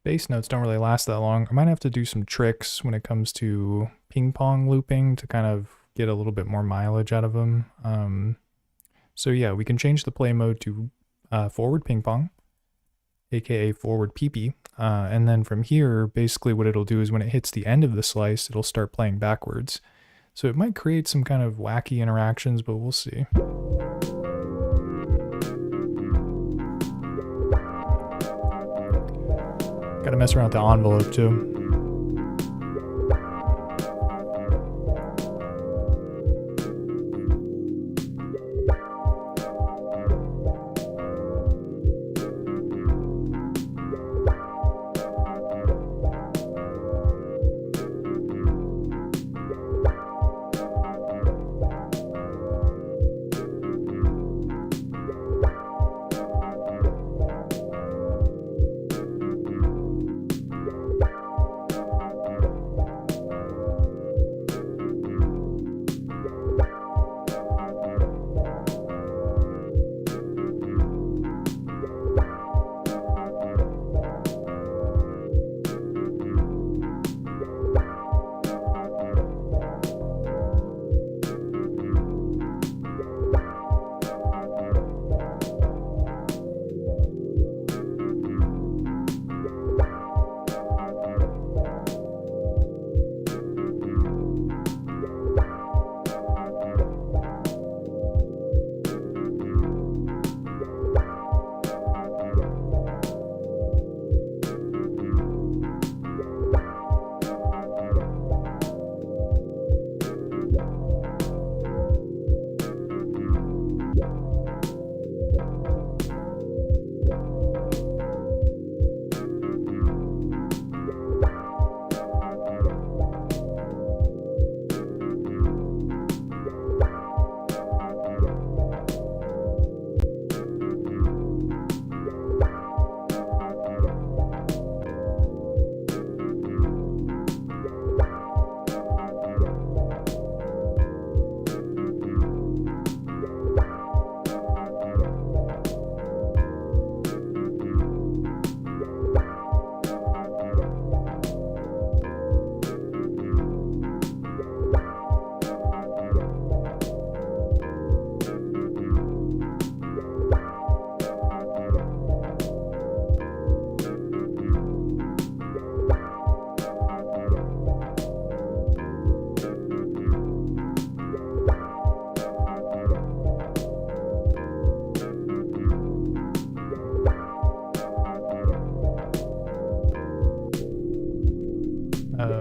bass notes don't really last that long. I might have to do some tricks when it comes to ping pong looping to kind of get a little bit more mileage out of them. So yeah, we can change the play mode to forward ping pong, aka forward PP, and then from here, basically what it'll do is when it hits the end of the slice, it'll start playing backwards. So it might create some kind of wacky interactions, but we'll see. Gotta mess around with the envelope too.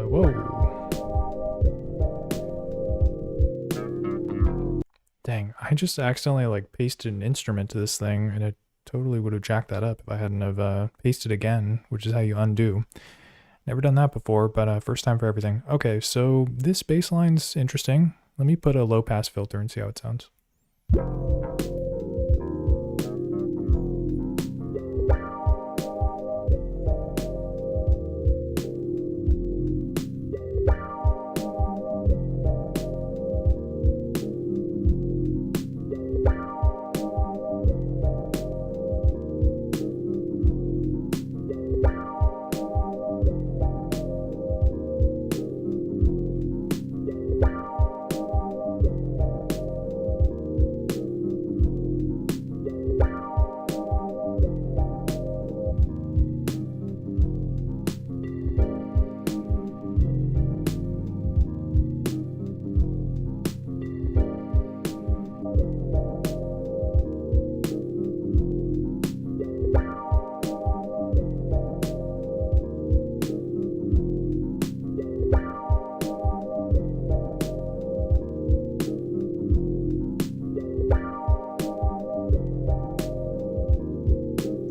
Whoa. Dang, I just accidentally like pasted an instrument to this thing and it totally would have jacked that up if I hadn't have pasted again, which is how you undo. Never done that before, but first time for everything. Okay, so this bass line's interesting. Let me put a low pass filter and see how it sounds.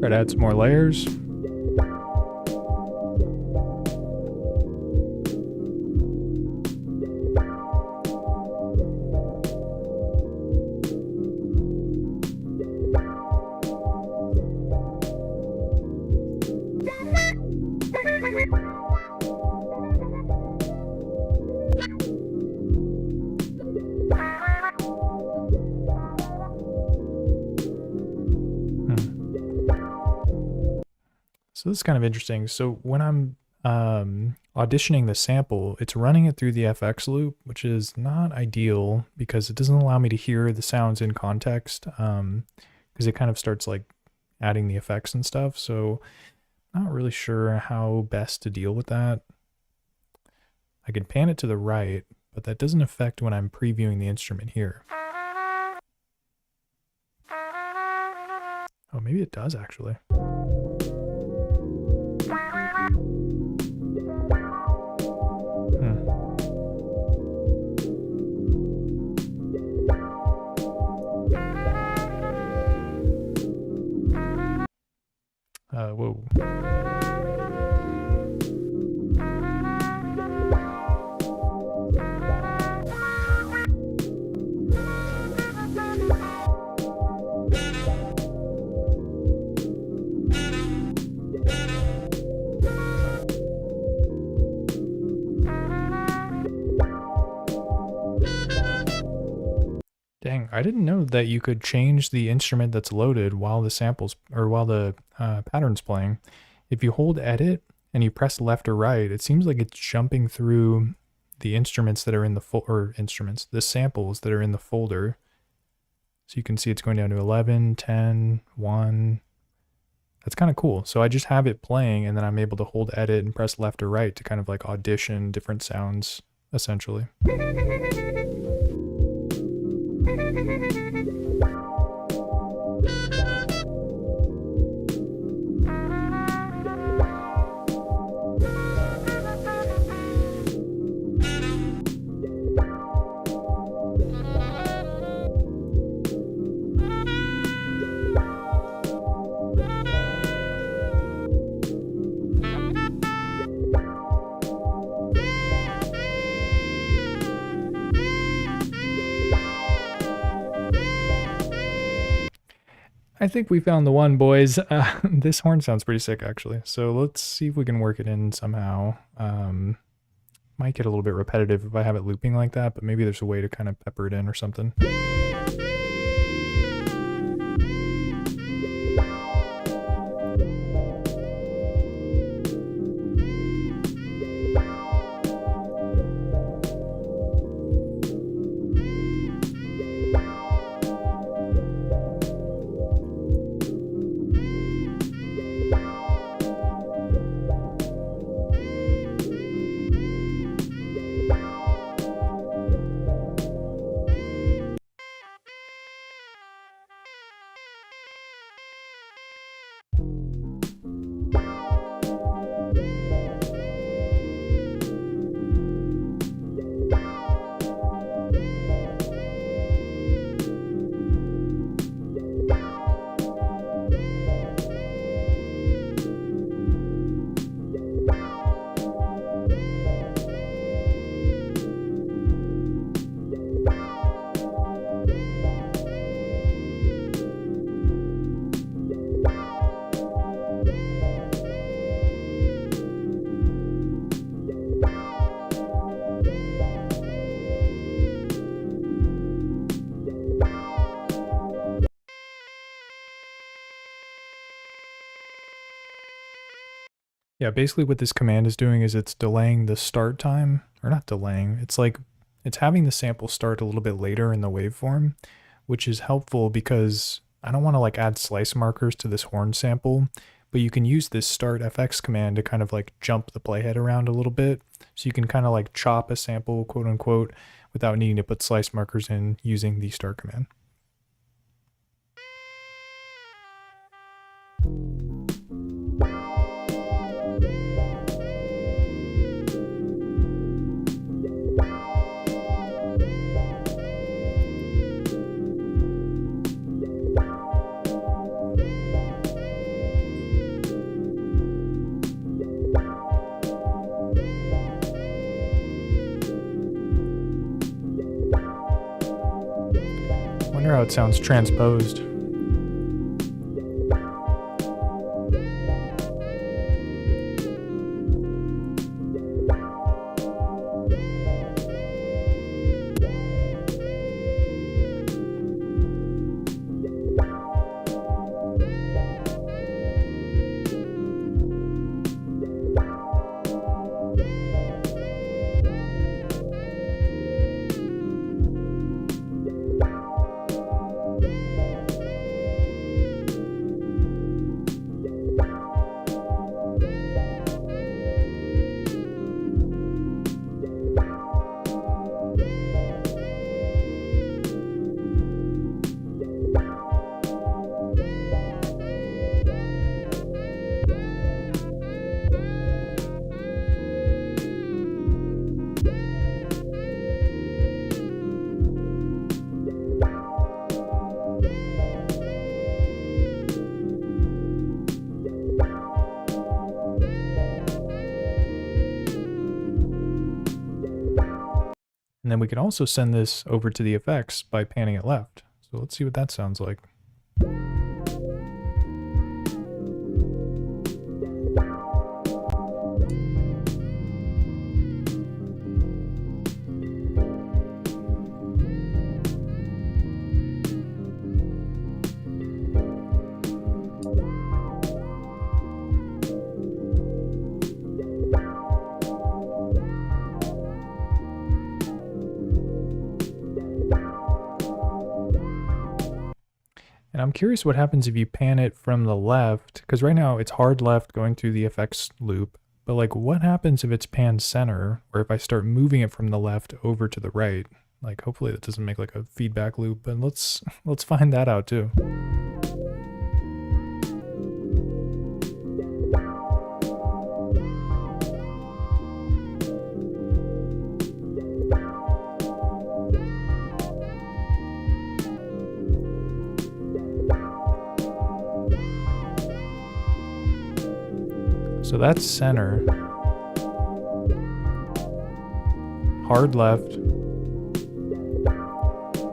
Try to add some more layers. So this is kind of interesting. So when I'm auditioning the sample, it's running it through the FX loop, which is not ideal because it doesn't allow me to hear the sounds in context, because it kind of starts like adding the effects and stuff. So not really sure how best to deal with that. I can pan it to the right, but that doesn't affect when I'm previewing the instrument here. Oh, maybe it does actually. Whoa. Dang, I didn't know that you could change the instrument that's loaded while the samples or while the pattern's playing. If you hold edit and you press left or right, it seems like it's jumping through the instruments that are in the the samples that are in the folder. So you can see it's going down to 11, 10, 1. That's kind of cool. So I just have it playing and then I'm able to hold edit and press left or right to kind of like audition different sounds essentially. I think we found the one, boys. This horn sounds pretty sick, actually. So let's see if we can work it in somehow. Might get a little bit repetitive if I have it looping like that, but maybe there's a way to kind of pepper it in or something. Yeah, basically what this command is doing is it's delaying the start time, or not delaying, it's like it's having the sample start a little bit later in the waveform, which is helpful because I don't want to like add slice markers to this horn sample, but you can use this start FX command to kind of like jump the playhead around a little bit. So you can kind of like chop a sample, quote unquote, without needing to put slice markers in using the start command. I wonder how it sounds transposed. And then we can also send this over to the effects by panning it left. So let's see what that sounds like. And I'm curious what happens if you pan it from the left, because right now it's hard left going through the effects loop, but like what happens if it's pan center, or if I start moving it from the left over to the right? Like hopefully that doesn't make like a feedback loop, but let's find that out too. So that's center. Hard left.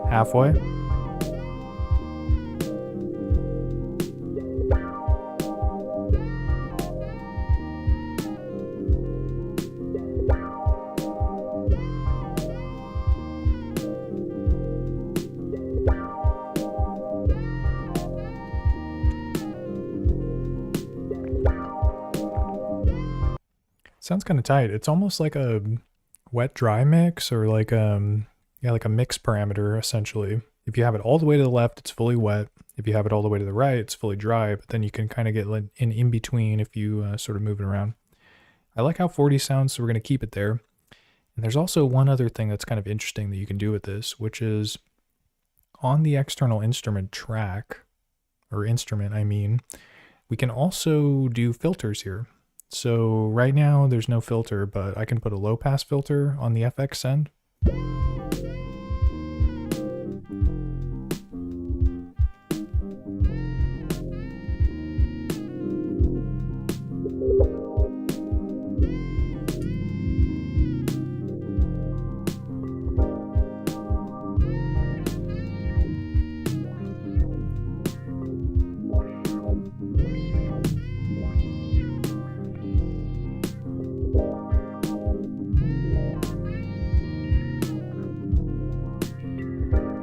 Halfway. Sounds kind of tight. It's almost like a wet dry mix, or like like a mix parameter essentially. If you have it all the way to the left, it's fully wet. If you have it all the way to the right, it's fully dry, but then you can kind of get an in between if you sort of move it around. I like how 40 sounds, so we're going to keep it there. And there's also one other thing that's kind of interesting that you can do with this, which is on the external instrument track, or instrument, I mean, we can also do filters here. So right now there's no filter, but I can put a low pass filter on the FX end.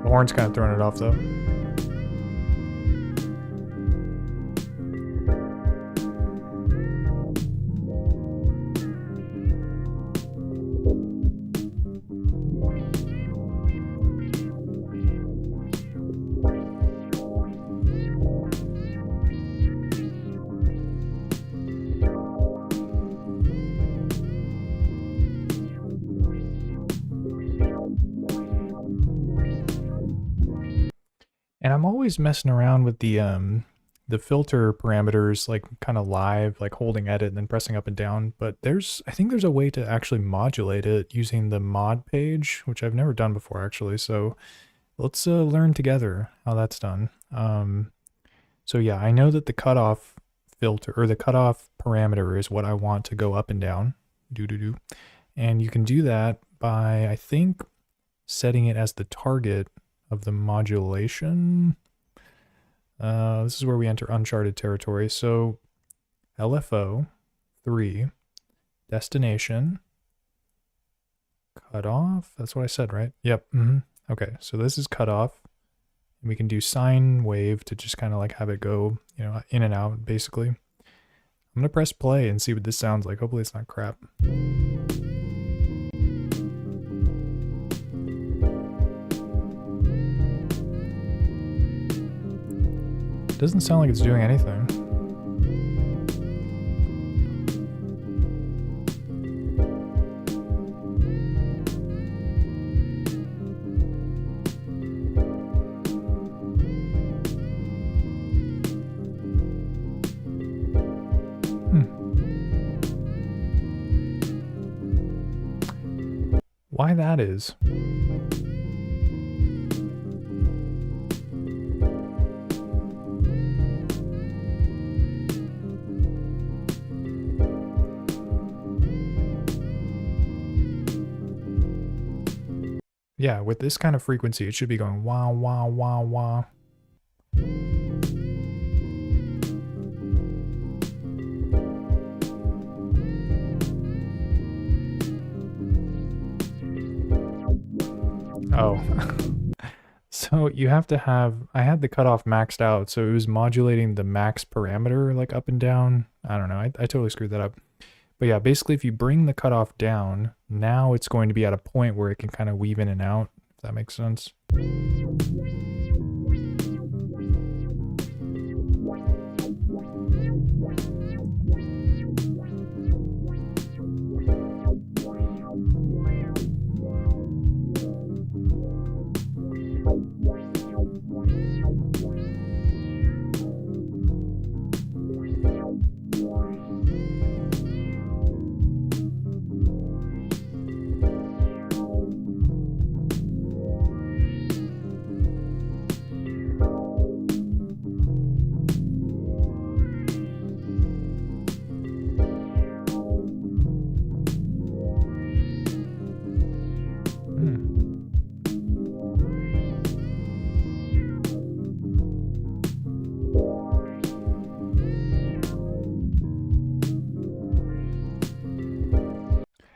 The horn's kind of throwing it off though. And I'm always messing around with the filter parameters, like kind of live, like holding edit and then pressing up and down. But I think there's a way to actually modulate it using the mod page, which I've never done before actually. So let's learn together how that's done. So yeah, I know that the cutoff filter, or the cutoff parameter, is what I want to go up and down. And you can do that by, I think, setting it as the target of the modulation. This is where we enter uncharted territory. So LFO 3, destination, cutoff. That's what I said, right? Yep. Okay, so this is cutoff. And we can do sine wave to just kind of like have it go, in and out, basically. I'm gonna press play and see what this sounds like. Hopefully it's not crap. Doesn't sound like it's doing anything. Why that is? yeah, with this kind of frequency, it should be going wah, wah, wah, wah. Oh. So you have to have, I had the cutoff maxed out, so it was modulating the max parameter like up and down. I don't know, I totally screwed that up. But yeah, basically if you bring the cutoff down, now it's going to be at a point where it can kind of weave in and out, if that makes sense.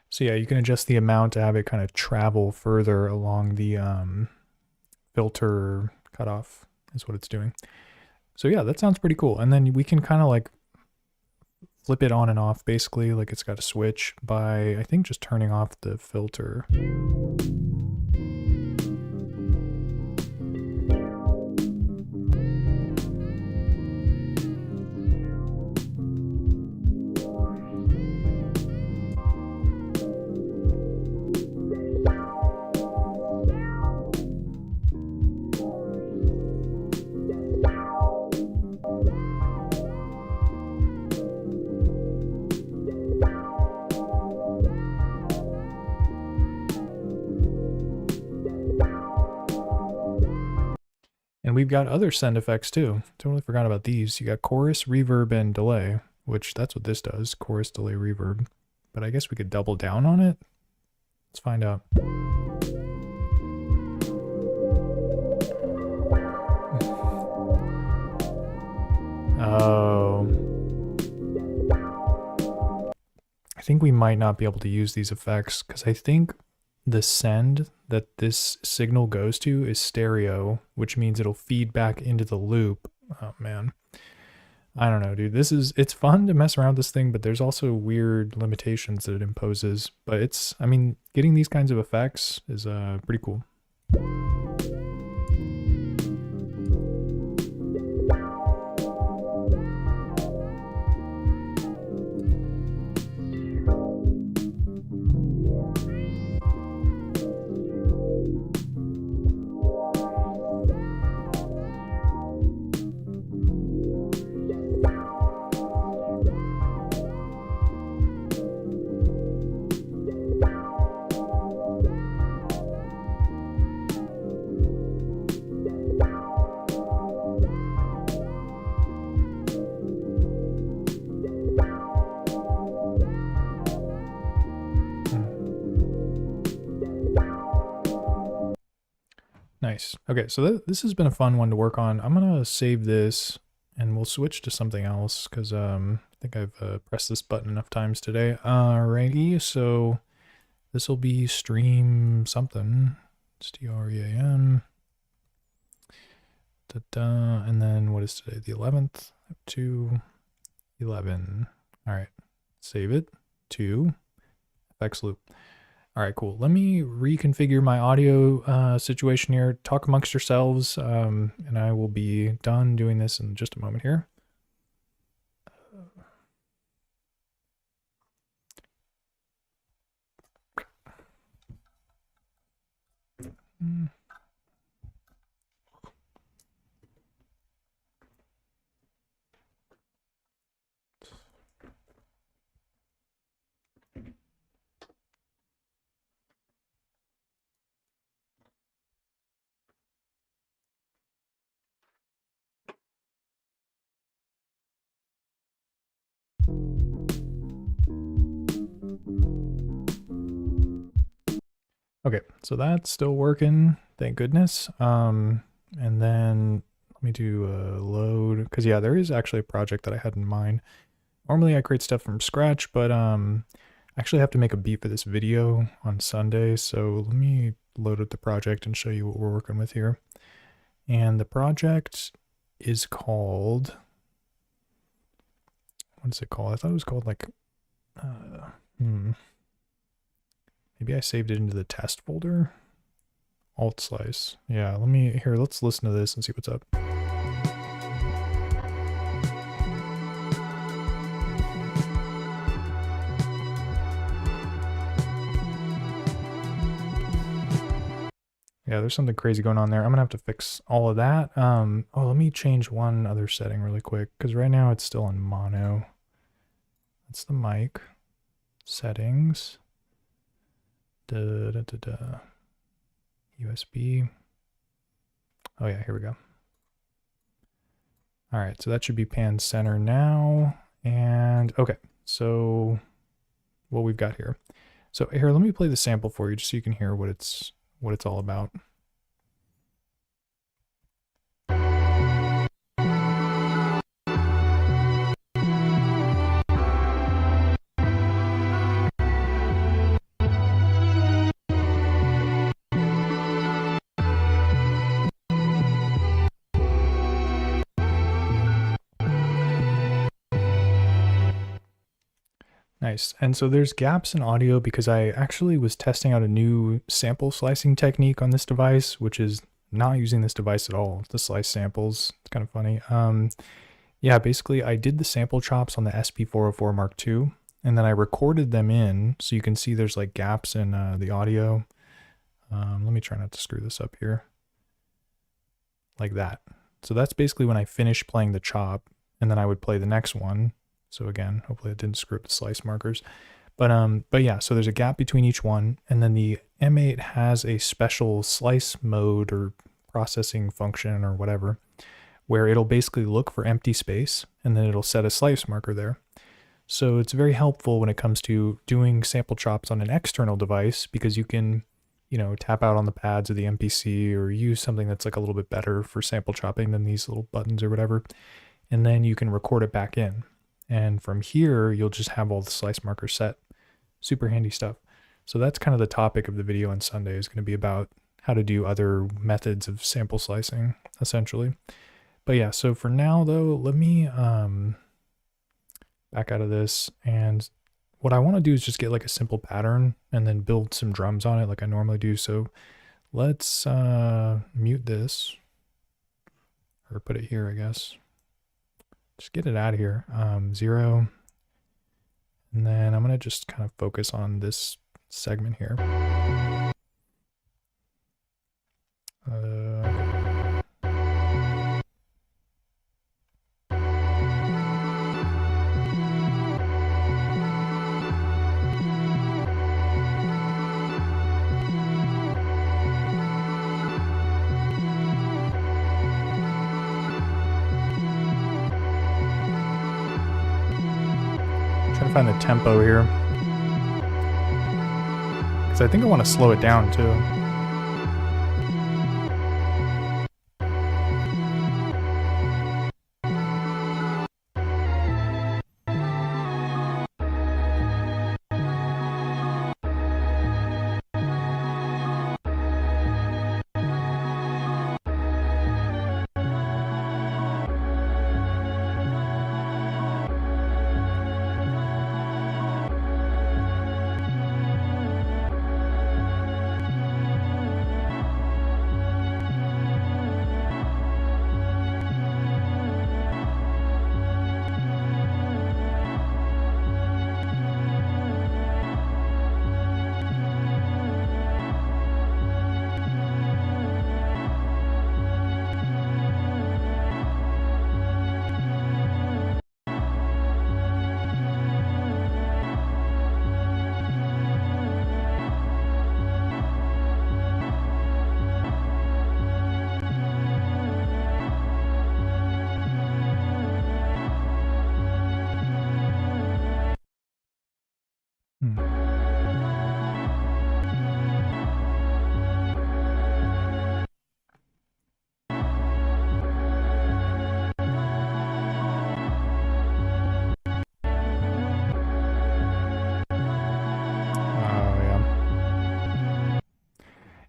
So yeah, you can adjust the amount to have it kind of travel further along the filter cutoff is what it's doing. So yeah, that sounds pretty cool. And then we can kind of like flip it on and off basically, like it's got a switch by, I think, just turning off the filter. And we've got other send effects too. Totally forgot about these. You got chorus, reverb, and delay, which that's what this does, chorus, delay, reverb. But I guess we could double down on it. Let's find out. Oh. I think we might not be able to use these effects because I think the send that this signal goes to is stereo, which means it'll feed back into the loop. Oh man. I don't know, dude. It's fun to mess around with this thing, but there's also weird limitations that it imposes. But it's, I mean, getting these kinds of effects is pretty cool. Nice. Okay, so this has been a fun one to work on. I'm gonna save this and we'll switch to something else because I think I've pressed this button enough times today. Alrighty, so this will be stream something. STREAM. And then what is today? The 11th to 11. All right, save it to FX loop. All right, cool. Let me reconfigure my audio situation here. Talk amongst yourselves, and I will be done doing this in just a moment here. Okay, so that's still working, thank goodness. And then let me do a load, because yeah, there is actually a project that I had in mind. Normally I create stuff from scratch, but I actually have to make a beat for this video on Sunday, so let me load up the project and show you what we're working with here. And the project is called, what is it called? I thought it was called like, maybe I saved it into the test folder. Alt slice. Yeah, let's listen to this and see what's up. Yeah, there's something crazy going on there. I'm gonna have to fix all of that. Oh, let me change one other setting really quick, because right now it's still on mono. That's the mic. Settings. USB. Oh yeah, here we go. All right, so that should be pan center now. And okay, so what we've got here. So here, let me play the sample for you just so you can hear what it's all about. Nice. And so there's gaps in audio because I actually was testing out a new sample slicing technique on this device, which is not using this device at all to slice samples. It's kind of funny. Yeah, basically I did the sample chops on the SP404 Mark II, and then I recorded them in, so you can see there's like gaps in the audio. Let me try not to screw this up here. Like that. So that's basically when I finished playing the chop, and then I would play the next one. So again, hopefully it didn't screw up the slice markers. But yeah, so there's a gap between each one, and then the M8 has a special slice mode or processing function or whatever, where it'll basically look for empty space, and then it'll set a slice marker there. So it's very helpful when it comes to doing sample chops on an external device, because you can, you know, tap out on the pads of the MPC or use something that's like a little bit better for sample chopping than these little buttons or whatever. And then you can record it back in. And from here, you'll just have all the slice markers set. Super handy stuff. So that's kind of the topic of the video on Sunday, is going to be about how to do other methods of sample slicing, essentially. But yeah, so for now though, let me back out of this, and what I want to do is just get like a simple pattern and then build some drums on it like I normally do. So let's mute this, or put it here, I guess. Just get it out of here. 0. And then I'm going to just kind of focus on this segment here. Trying to find the tempo here, because I think I want to slow it down too.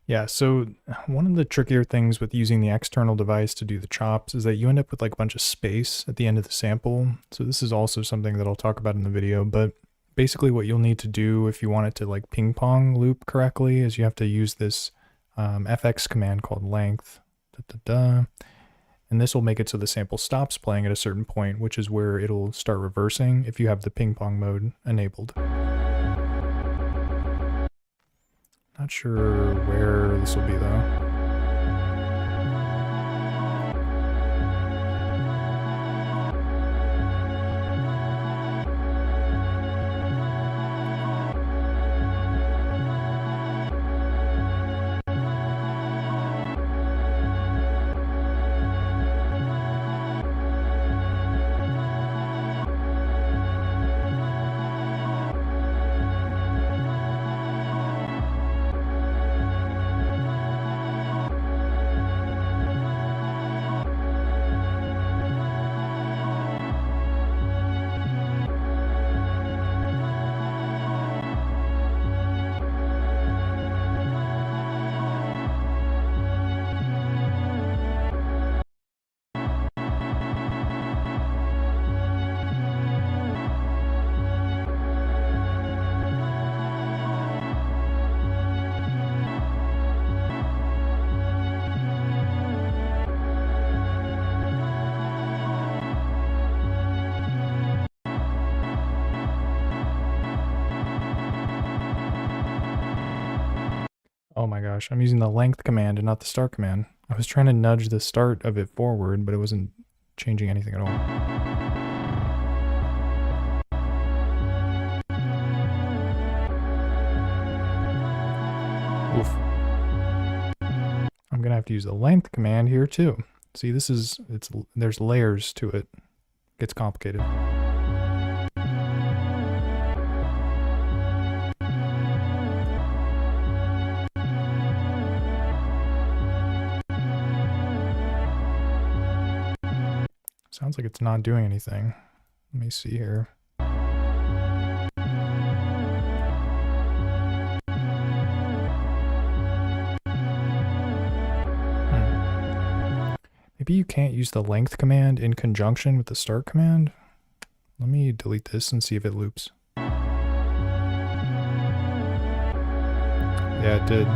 Yeah, so one of the trickier things with using the external device to do the chops is that you end up with like a bunch of space at the end of the sample. So this is also something that I'll talk about in the video, but basically what you'll need to do if you want it to like ping pong loop correctly is you have to use this FX command called length, and this will make it so the sample stops playing at a certain point, which is where it'll start reversing if you have the ping pong mode enabled. Not sure where this will be though. Oh my gosh, I'm using the length command and not the start command. I was trying to nudge the start of it forward, but it wasn't changing anything at all. Oof. I'm gonna have to use the length command here too. See, there's layers to it. It gets complicated. Sounds like it's not doing anything. Let me see here. Maybe you can't use the length command in conjunction with the start command. Let me delete this and see if it loops. Yeah, it did.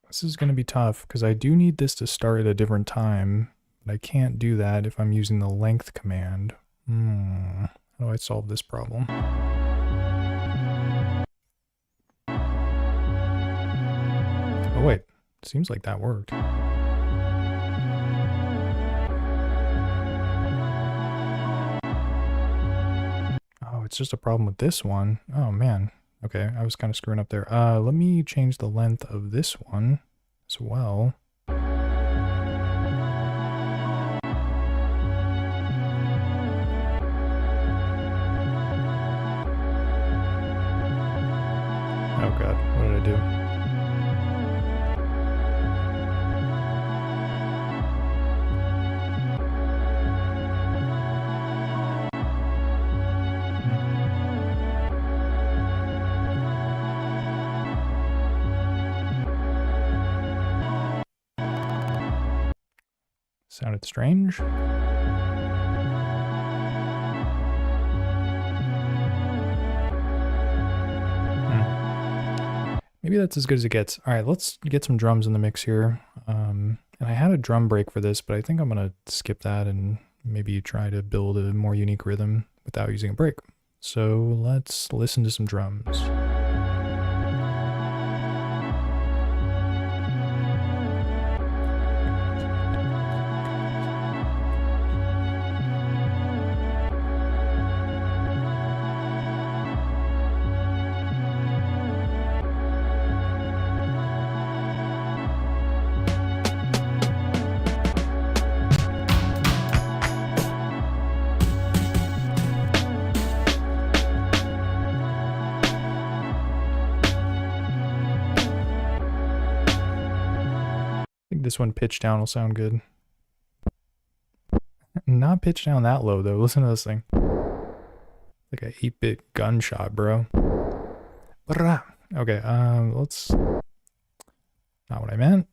This is going to be tough because I do need this to start at a different time, but I can't do that if I'm using the length command. How do I solve this problem? Oh wait, seems like that worked. Oh, it's just a problem with this one. Oh man. Okay, I was kind of screwing up there. Let me change the length of this one as well. Oh god, what did I do? Sounded strange. Maybe that's as good as it gets. All right, let's get some drums in the mix here. And I had a drum break for this, but I think I'm gonna skip that and maybe try to build a more unique rhythm without using a break. So let's listen to some drums. this one pitched down will sound good. Not pitched down that low though. Listen to this thing. Like a 8-bit gunshot, bro. Okay, let's... Not what I meant.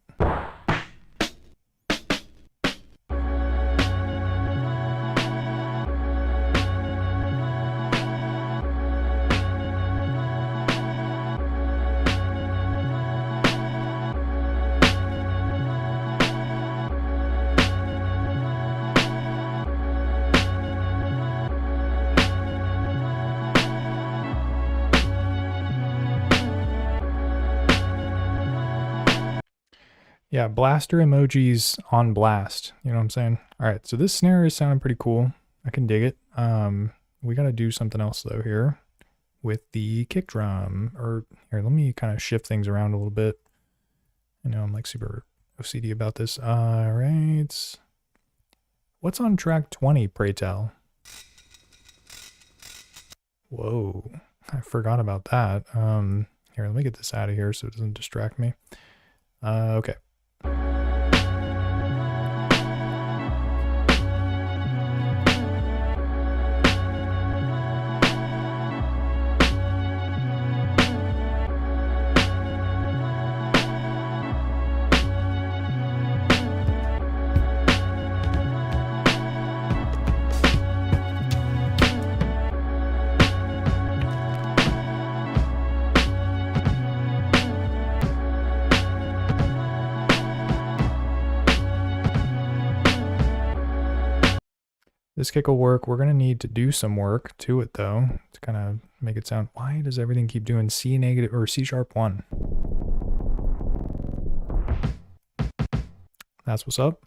Yeah, blaster emojis on blast. You know what I'm saying? All right, so this snare is sounding pretty cool. I can dig it. We got to do something else though here with the kick drum. Or here, let me kind of shift things around a little bit. I know I'm like super OCD about this. All right. What's on track 20, pray tell? Whoa, I forgot about that. Here, let me get this out of here so it doesn't distract me. Okay. This kick will work. We're going to need to do some work to it though, to kind of make it sound. Why does everything keep doing C negative or C sharp 1? That's what's up.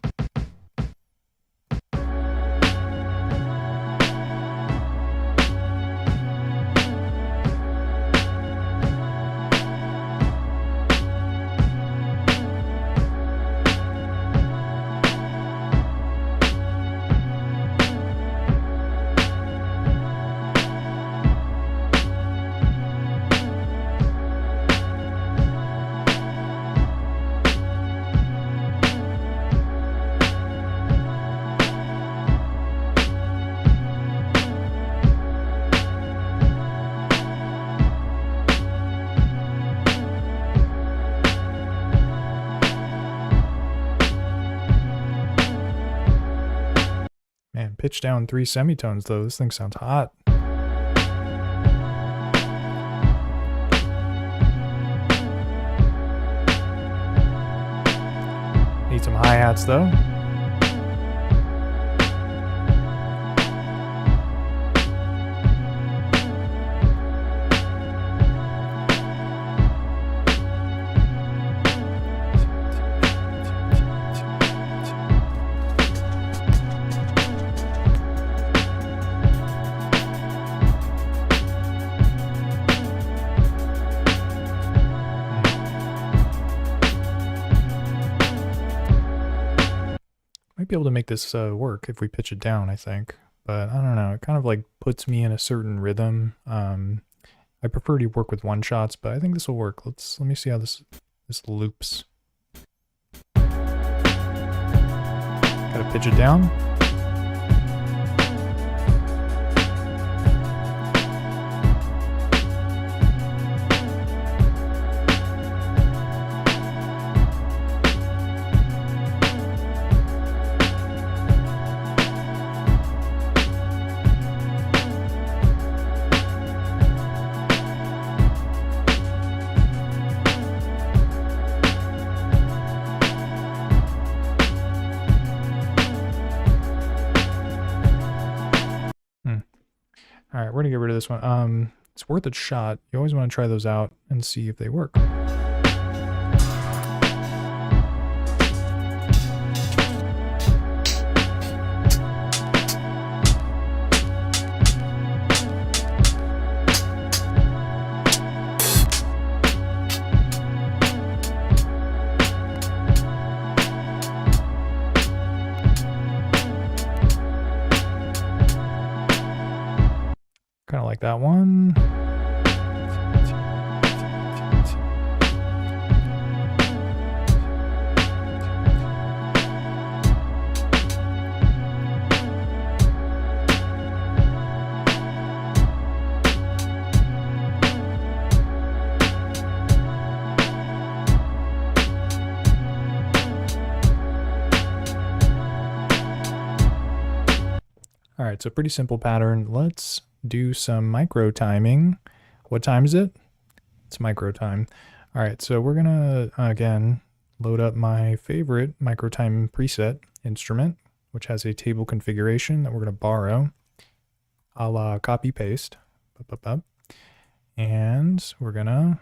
Man, pitch down 3 semitones though. This thing sounds hot. Need some hi-hats though. Might be able to make this work if we pitch it down, I think. But I don't know. It kind of like puts me in a certain rhythm. I prefer to work with one shots, but I think this will work. Let me see how this loops. Gotta pitch it down. All right, we're gonna get rid of this one. It's worth a shot. You always want to try those out and see if they work. Kind of like that one. All right, so pretty simple pattern. Let's do some micro timing. What time is it? It's micro time. All right, so we're gonna, again, load up my favorite micro time preset instrument, which has a table configuration that we're gonna borrow, a la copy paste. And we're gonna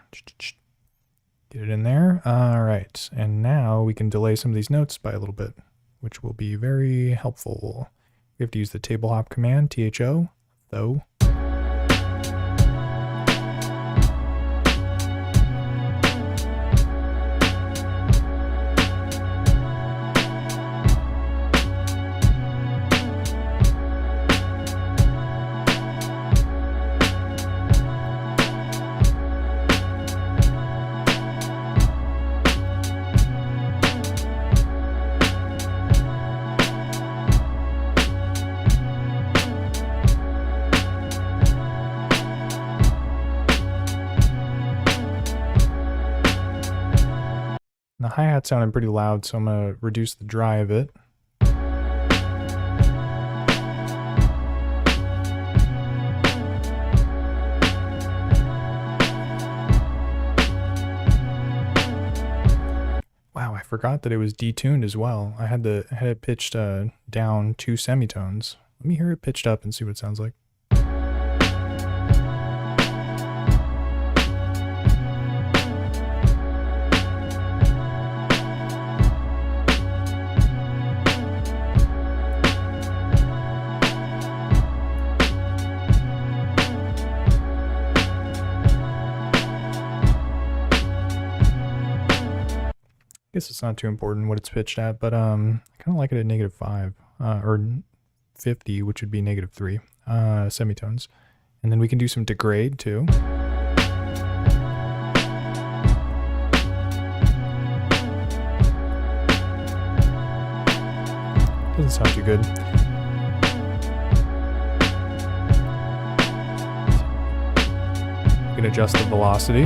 get it in there. All right, and now we can delay some of these notes by a little bit, which will be very helpful. We have to use the table hop command, THO, though. The hi-hat sounded pretty loud, so I'm going to reduce the dry a bit. Wow, I forgot that it was detuned as well. I had it pitched down 2 semitones. Let me hear it pitched up and see what it sounds like. I guess it's not too important what it's pitched at, but I kind of like it at -5 or 50, which would be -3 semitones. And then we can do some degrade too. Doesn't sound too good. We can adjust the velocity.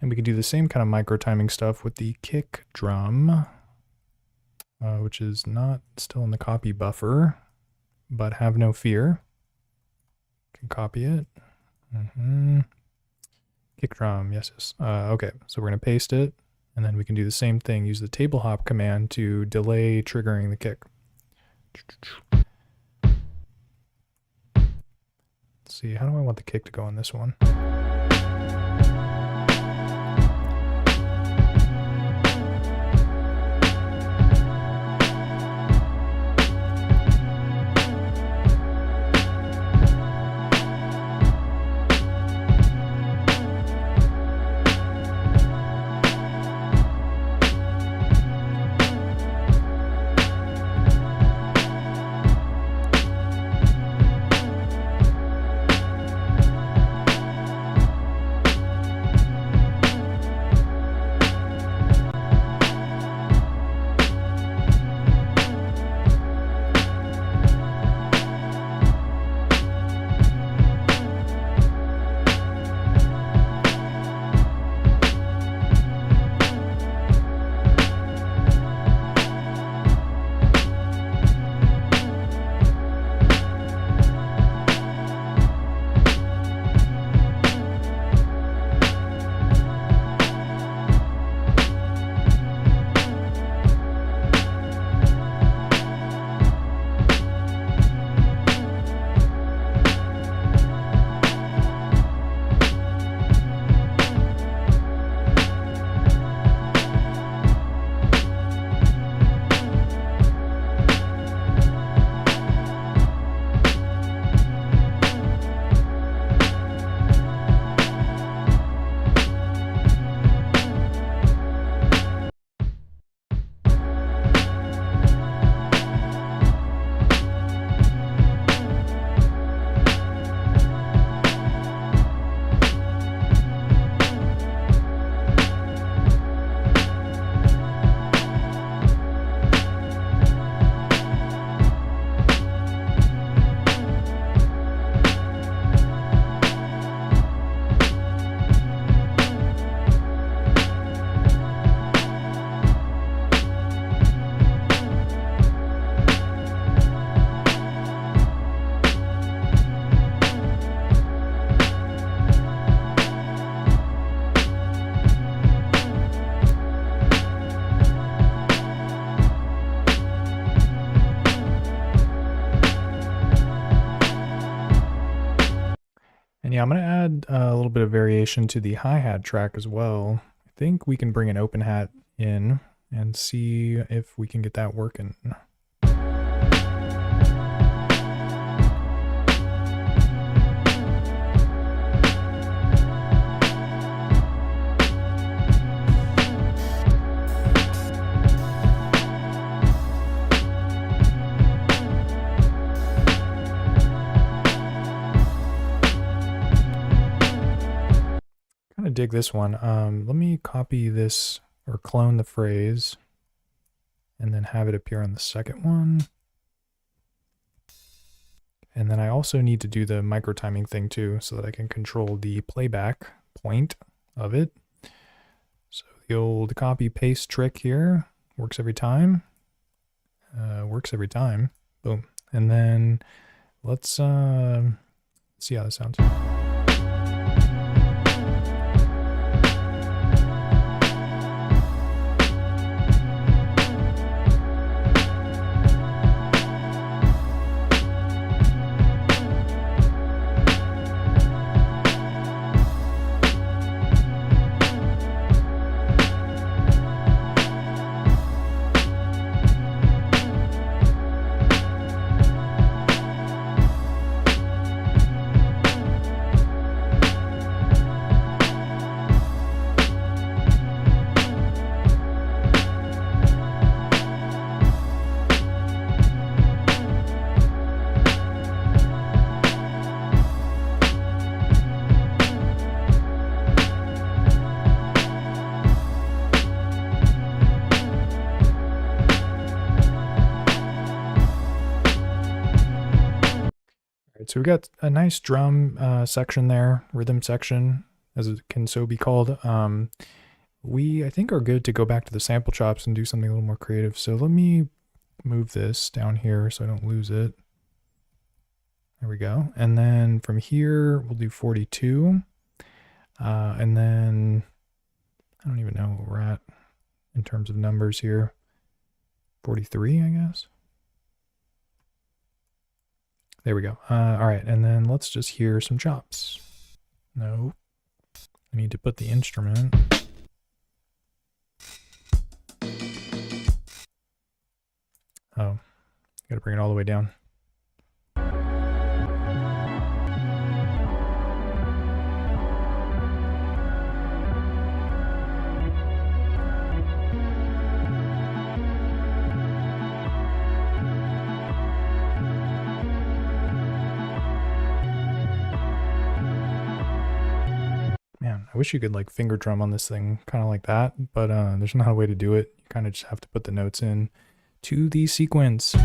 We can do the same kind of micro timing stuff with the kick drum, which is not still in the copy buffer, but have no fear. Can copy it. Kick drum, yes. Okay, so we're gonna paste it, and then we can do the same thing. Use the table hop command to delay triggering the kick. Let's see, how do I want the kick to go on this one? yeah, I'm going to add a little bit of variation to the hi-hat track as well. I think we can bring an open hat in and see if we can get that working. Kind of dig this one. Let me copy this or clone the phrase and then have it appear on the second one. And then I also need to do the micro timing thing too, so that I can control the playback point of it. So the old copy paste trick here works every time. Boom. And then let's see how this sounds. So we got a nice drum section there, rhythm section, as it can so be called. We, I think, are good to go back to the sample chops and do something a little more creative. So let me move this down here so I don't lose it. There we go. And then from here, we'll do 42. And then I don't even know where we're at in terms of numbers here. 43, I guess. There we go. All right, and then let's just hear some chops. No, I need to put the instrument. Oh, gotta bring it all the way down. Man, I wish you could like finger drum on this thing kind of like that, but there's not a way to do it. You kind of just have to put the notes in to the sequence.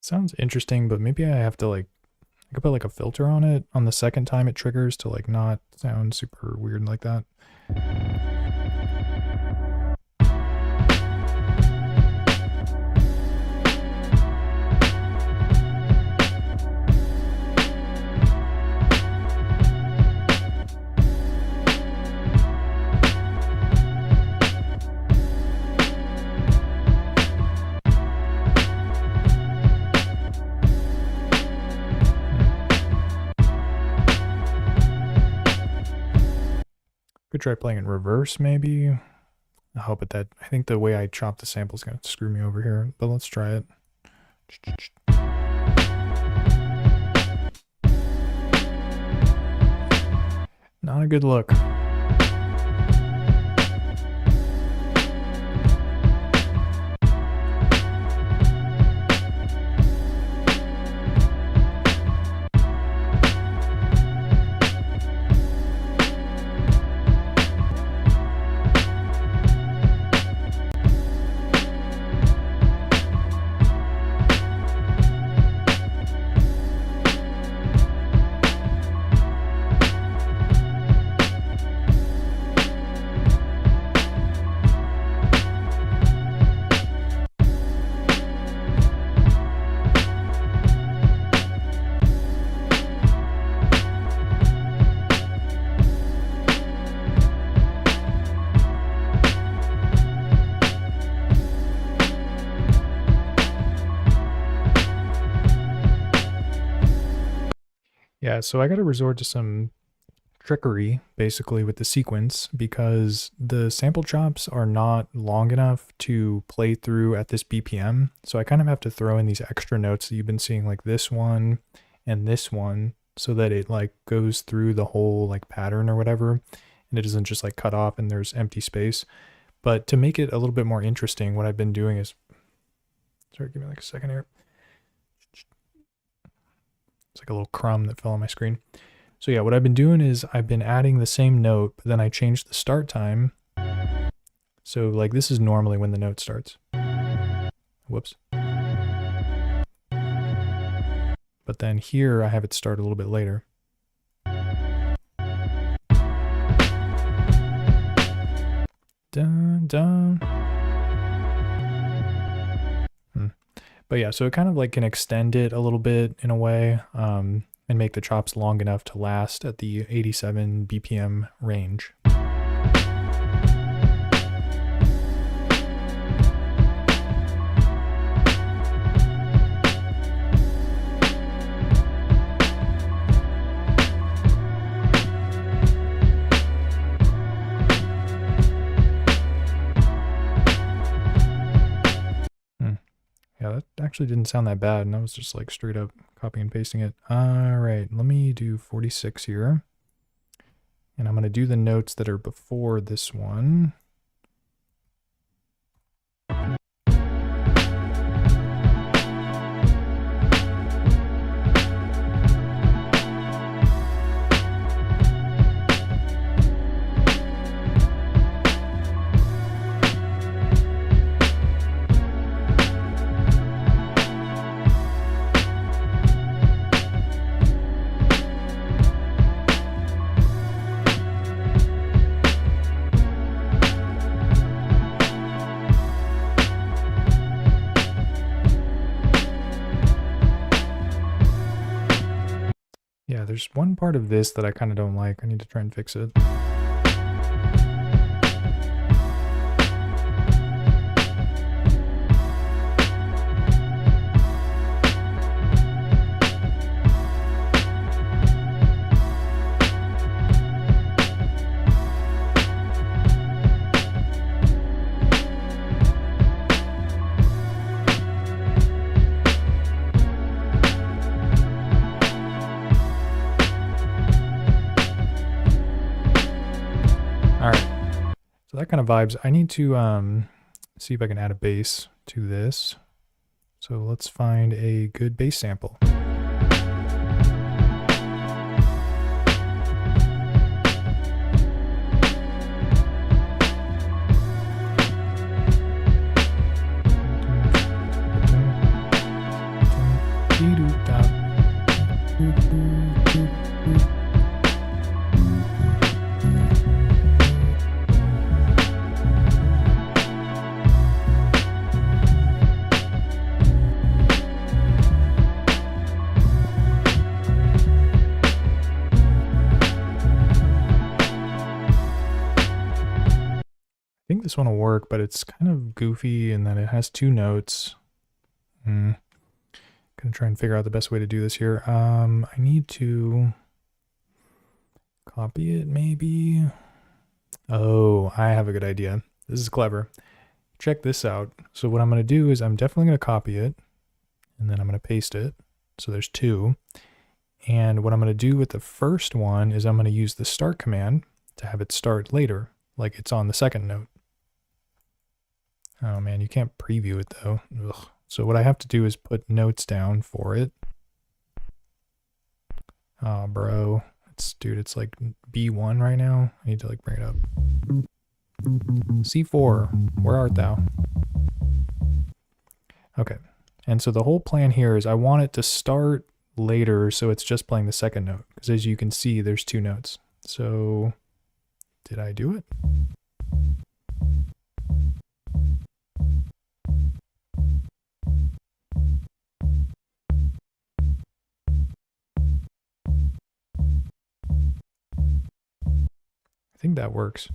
Sounds interesting, but maybe I have to like, I could put like a filter on it on the second time it triggers to like not sound super weird like that. try playing in reverse, maybe. Oh, but that, I think the way I chop the sample is going to screw me over here, but let's try it. Not a good look. Yeah, so I got to resort to some trickery, basically, with the sequence, because the sample chops are not long enough to play through at this BPM. So I kind of have to throw in these extra notes that you've been seeing, like this one and this one, so that it like goes through the whole like pattern or whatever, and it doesn't just like cut off and there's empty space. But to make it a little bit more interesting, what I've been doing is, sorry, give me like a second here. It's like a little crumb that fell on my screen. So yeah, what I've been doing is I've been adding the same note, but then I changed the start time. So like this is normally when the note starts. Whoops. But then here I have it start a little bit later. Dun, dun. But yeah, so it kind of like can extend it a little bit in a way, and make the chops long enough to last at the 87 BPM range. Yeah, that actually didn't sound that bad, and I was just like straight up copying and pasting it. All right, let me do 46 here. And I'm going to do the notes that are before this one. Yeah, there's one part of this that I kind of don't like. I need to try and fix it. So that kind of vibes. I need to see if I can add a bass to this. So let's find a good bass sample. I think this one will work, but it's kind of goofy in that it has two notes. Gonna try and figure out the best way to do this here. I need to copy it maybe. Oh, I have a good idea. This is clever. Check this out. So what I'm going to do is I'm definitely going to copy it, and then I'm going to paste it. So there's two. And what I'm going to do with the first one is I'm going to use the start command to have it start later, like it's on the second note. Oh man, you can't preview it though. Ugh. So what I have to do is put notes down for it. Oh, bro. Dude, it's like B1 right now. I need to like bring it up. C4, where art thou? Okay. And so the whole plan here is I want it to start later so it's just playing the second note. Because as you can see, there's two notes. So, did I do it? I think that works.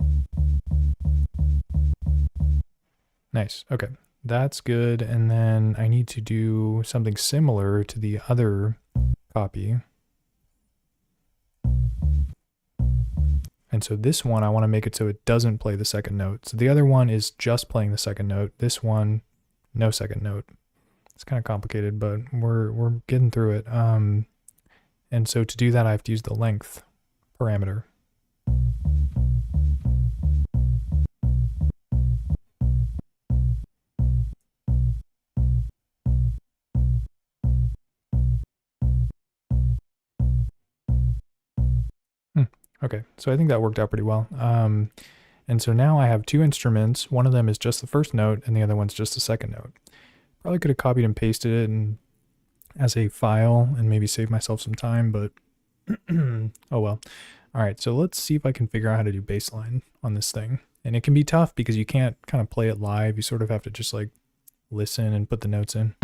Nice. Okay. That's good. And then I need to do something similar to the other copy. And so this one, I want to make it so it doesn't play the second note. So the other one is just playing the second note. This one, no second note. It's kind of complicated, but we're getting through it. And so to do that, I have to use the length parameter. Okay, so I think that worked out pretty well. And so now I have two instruments. One of them is just the first note, and the other one's just the second note. Probably could have copied and pasted it as a file and maybe save myself some time, but oh well. All right, so let's see if I can figure out how to do bassline on this thing. And it can be tough because you can't kind of play it live. You sort of have to just like listen and put the notes in.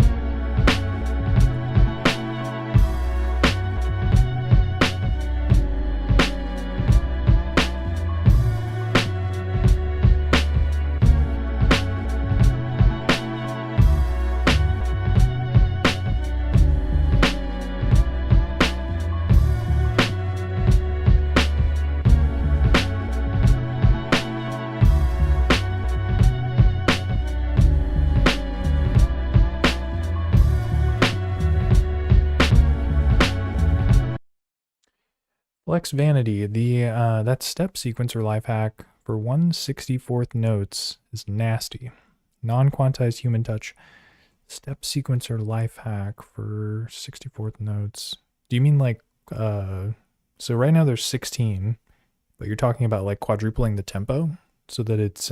Flex Vanity, that step sequencer life hack for 1/64th notes is nasty. Non-quantized human touch. Step sequencer life hack for 64th notes. Do you mean like, so right now there's 16, but you're talking about like quadrupling the tempo so that it's,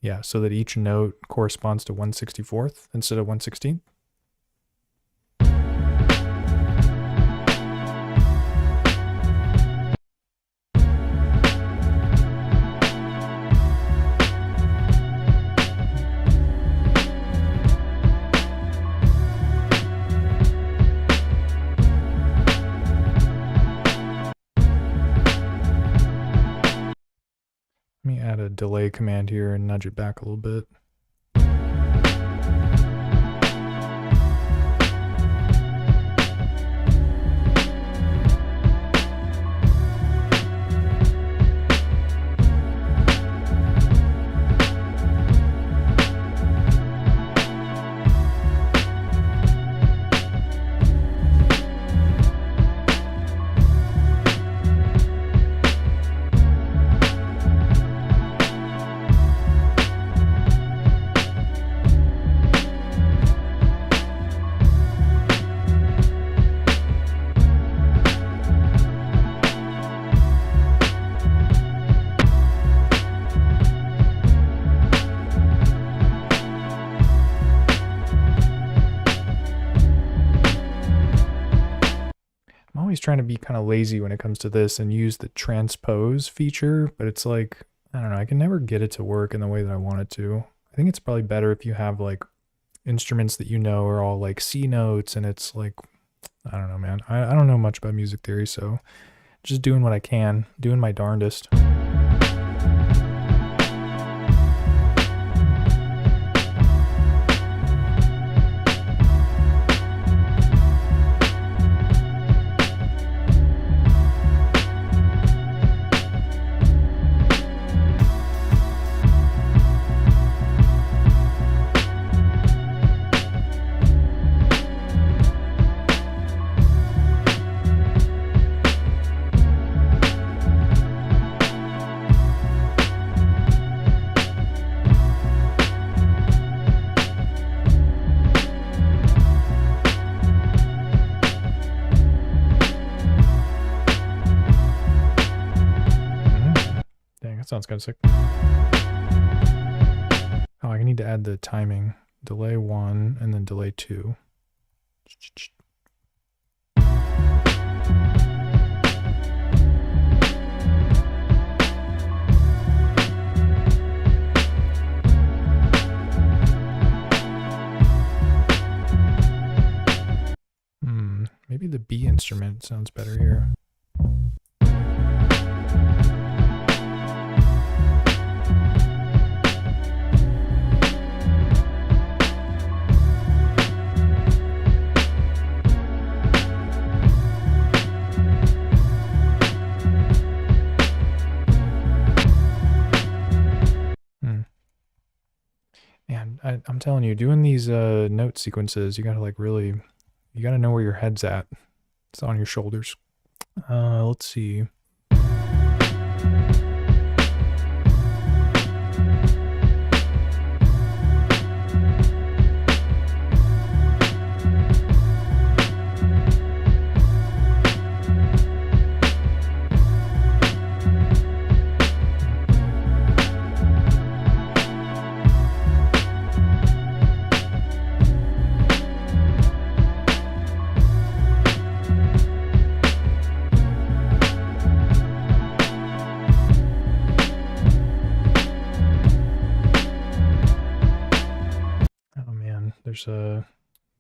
yeah, so that each note corresponds to 1/64th instead of 1/16th? Let me add a delay command here and nudge it back a little bit. Trying to be kind of lazy when it comes to this and use the transpose feature, but it's like, I don't know, I can never get it to work in the way that I want it to. I think it's probably better if you have like instruments that you know are all like C notes, and it's like, I don't know, man. I don't know much about music theory, so just doing what I can, doing my darndest. Sounds kind of sick. Oh, I need to add the timing. Delay 1 and then delay 2. Maybe the B instrument sounds better here. And I'm telling you, doing these note sequences, you gotta like really, you gotta know where your head's at. It's on your shoulders. Let's see. There's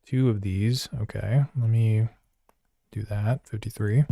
2 of these. Okay, let me do that. 53.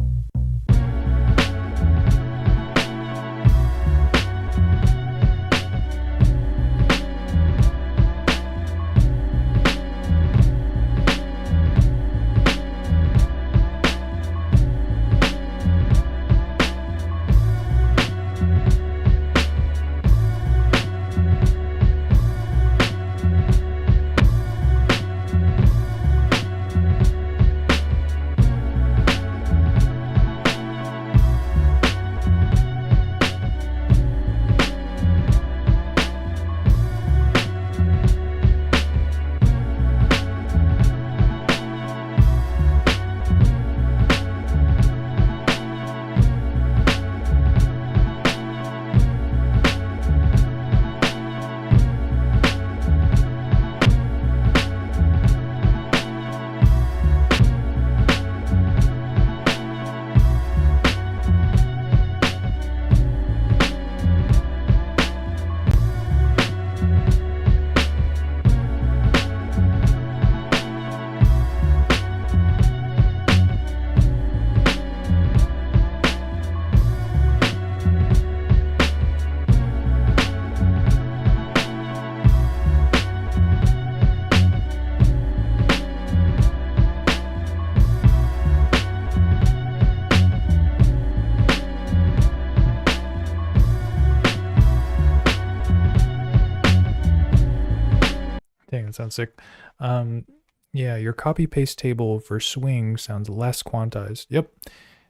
Dang, that sounds sick. Yeah, your copy paste table for swing sounds less quantized. Yep,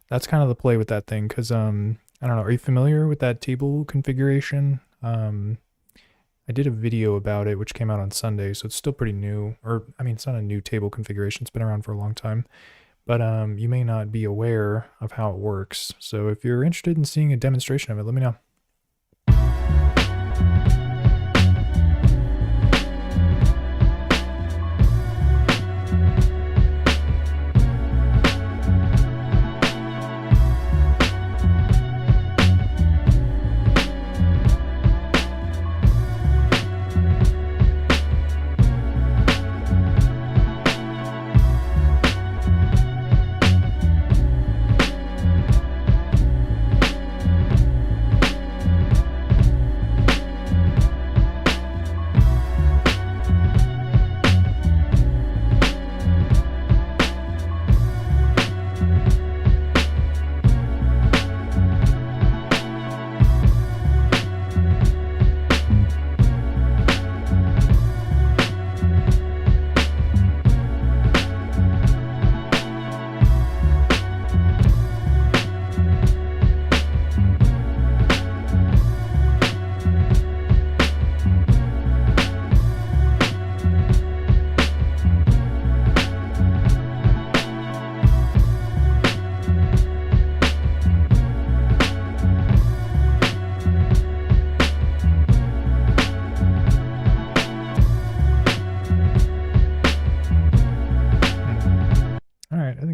that's kind of the play with that thing, because I don't know, are you familiar with that table configuration? I did a video about it, which came out on Sunday, so it's still pretty new. Or, I mean, it's not a new table configuration. It's been around for a long time. But you may not be aware of how it works. So if you're interested in seeing a demonstration of it, let me know.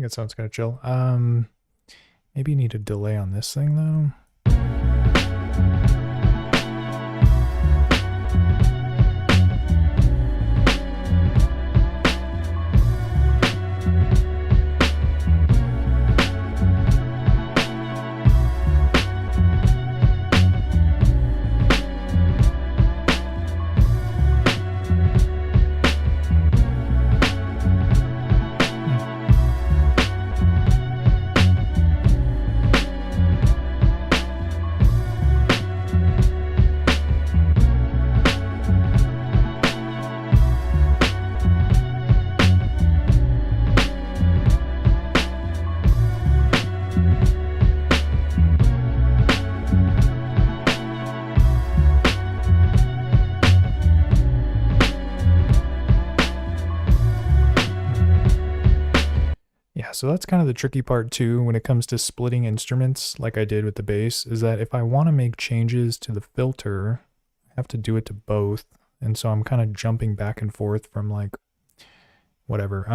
it sounds kind of chill. Maybe you need a delay on this thing though. So that's kind of the tricky part too when it comes to splitting instruments like I did with the bass, is that if I want to make changes to the filter, I have to do it to both. And so I'm kind of jumping back and forth from like whatever,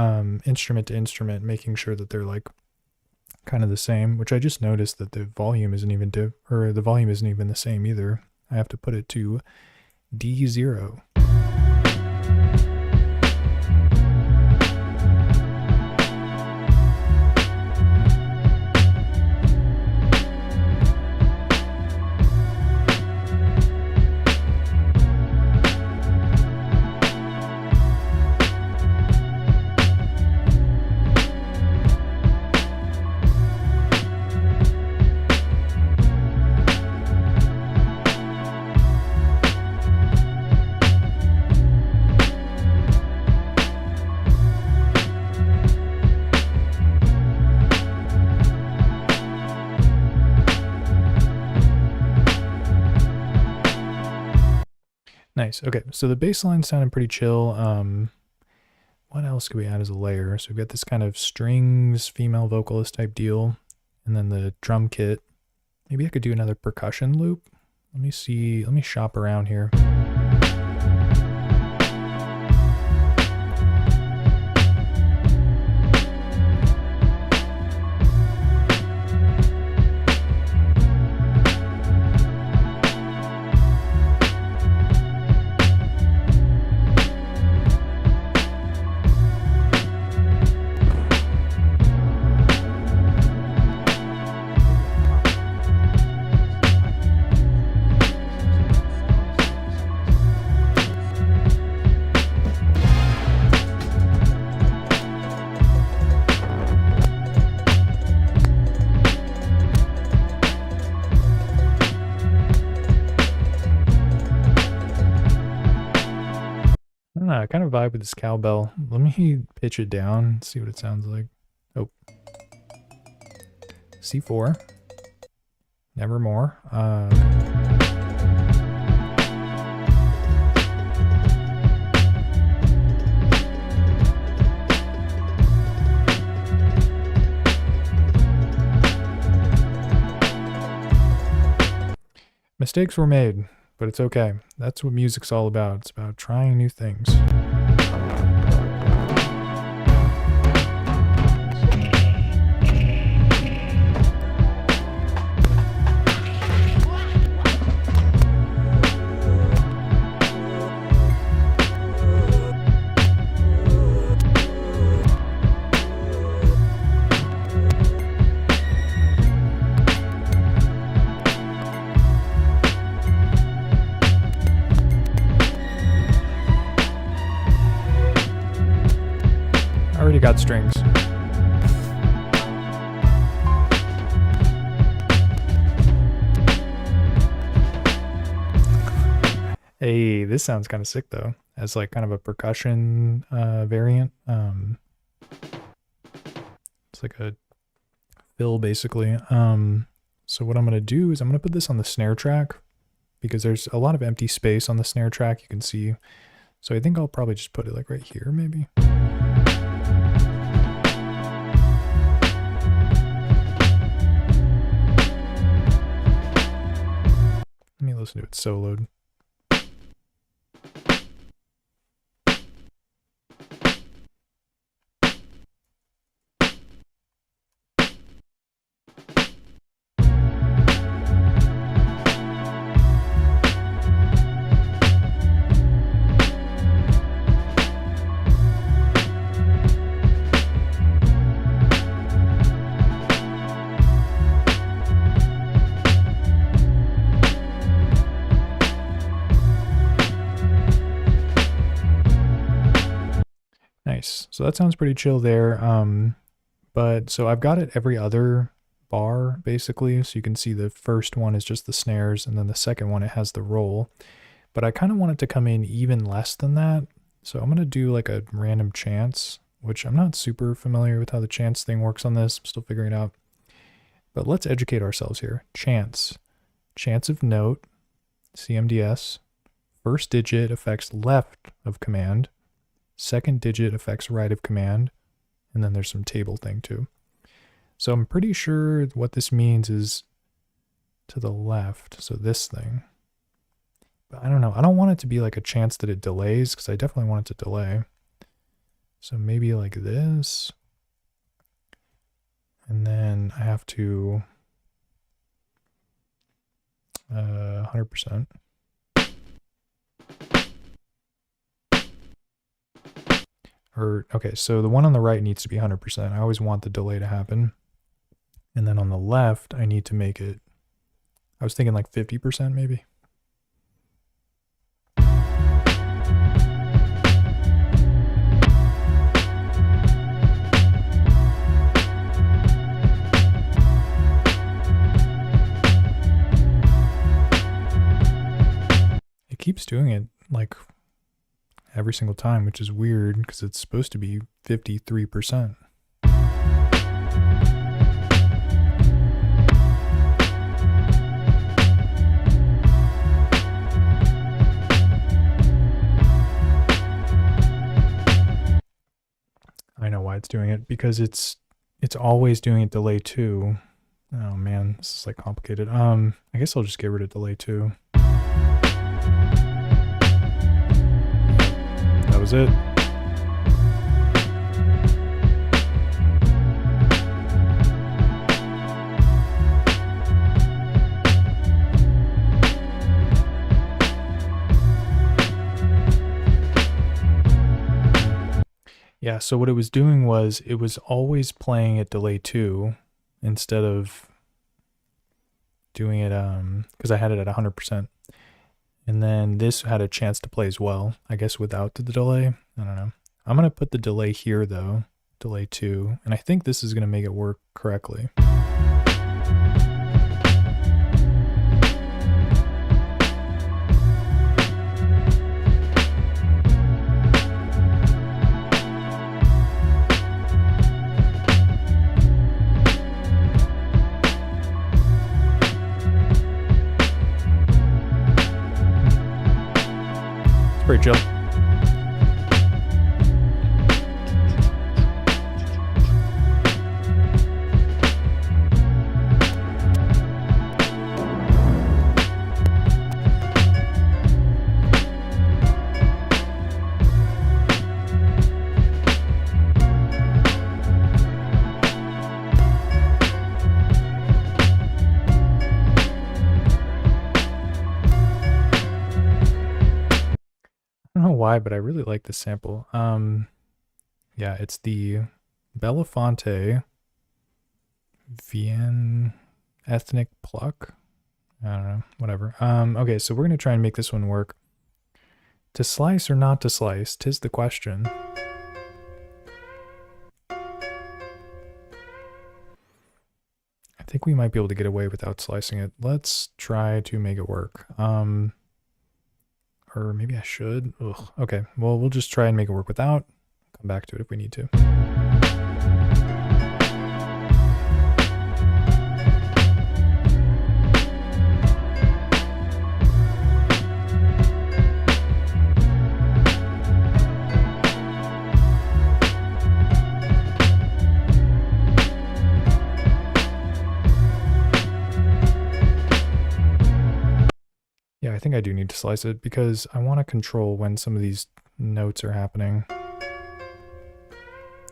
instrument to instrument, making sure that they're like kind of the same, which I just noticed that the volume isn't even the volume isn't even the same either. I have to put it to D0. Nice. Okay, so the bass line sounded pretty chill. What else could we add as a layer? So we've got this kind of strings, female vocalist type deal, and then the drum kit. Maybe I could do another percussion loop. Let me see. Let me shop around here. I kind of vibe with this cowbell. Let me pitch it down, see what it sounds like. Oh. C4. Nevermore. Mistakes were made, but it's okay. That's what music's all about. It's about trying new things. Already got strings. Hey, this sounds kind of sick though, as like kind of a percussion variant. It's like a fill basically. So what I'm gonna do is I'm gonna put this on the snare track because there's a lot of empty space on the snare track, you can see. So I think I'll probably just put it like right here maybe. Let me listen to it soloed. So that sounds pretty chill there. But so I've got it every other bar basically. So you can see the first one is just the snares, and then the second one, it has the roll. But I kind of want it to come in even less than that. So I'm going to do like a random chance, which I'm not super familiar with how the chance thing works on this. I'm still figuring it out. But let's educate ourselves here. Chance. Chance of note, CMDS. First digit affects left of command. Second digit affects right of command. And then there's some table thing too. So I'm pretty sure what this means is to the left. So this thing. But I don't know. I don't want it to be like a chance that it delays, because I definitely want it to delay. So maybe like this. And then I have to 100%. Or, okay, so the one on the right needs to be 100%. I always want the delay to happen. And then on the left, I need to make it, I was thinking like 50% maybe. It keeps doing it like every single time, which is weird because it's supposed to be 53%. I know why it's doing it, because it's always doing it delay 2. Oh man, this is like complicated. I guess I'll just get rid of delay 2. That was it. Yeah, so what it was doing was it was always playing at delay 2 instead of doing it because I had it at 100%. And then this had a chance to play as well, I guess without the delay. I don't know. I'm going to put the delay here though, delay 2, and I think this is going to make it work correctly. Pretty chill. I don't know why, but I really like this sample. Yeah, it's the Belafonte Vienne Ethnic Pluck. I don't know, whatever. Okay, so we're gonna try and make this one work. To slice or not to slice, 'tis the question. I think we might be able to get away without slicing it. Let's try to make it work. Or maybe I should. Ugh. Okay, well, we'll just try and make it work without. Come back to it if we need to. Yeah, I think I do need to slice it because I want to control when some of these notes are happening.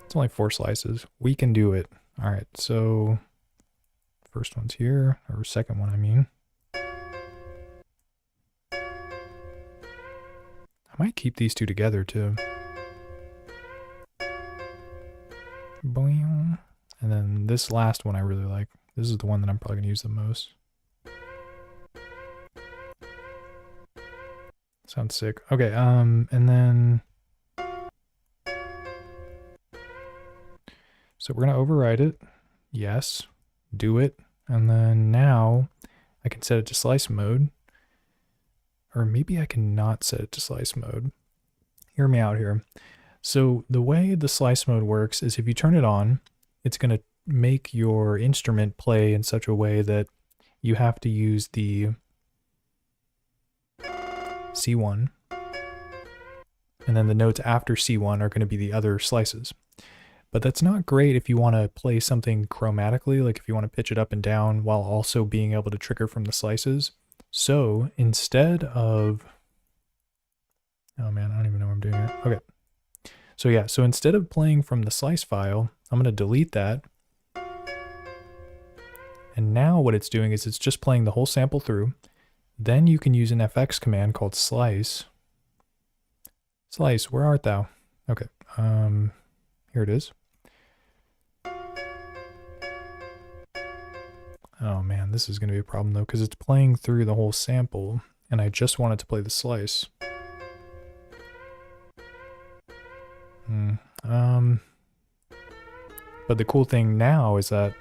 It's only 4 slices. We can do it. All right, so first one's here, or second one, I mean. I might keep these two together too. Boing. And then this last one I really like. This is the one that I'm probably going to use the most. Sounds sick. Okay, and then So we're going to override it. Yes. Do it. And then now I can set it to slice mode. Or maybe I can not set it to slice mode. Hear me out here. So the way the slice mode works is if you turn it on, it's going to make your instrument play in such a way that you have to use the C1. And then the notes after C1 are going to be the other slices. But that's not great if you want to play something chromatically, like if you want to pitch it up and down while also being able to trigger from the slices. So instead of, oh man, I don't even know what I'm doing here. Okay. So yeah, so instead of playing from the slice file, I'm going to delete that. And now what it's doing is it's just playing the whole sample through. Then you can use an FX command called slice. Slice, where art thou? Okay, here it is. Oh man, this is going to be a problem though, because it's playing through the whole sample, and I just want it to play the slice. But the cool thing now is that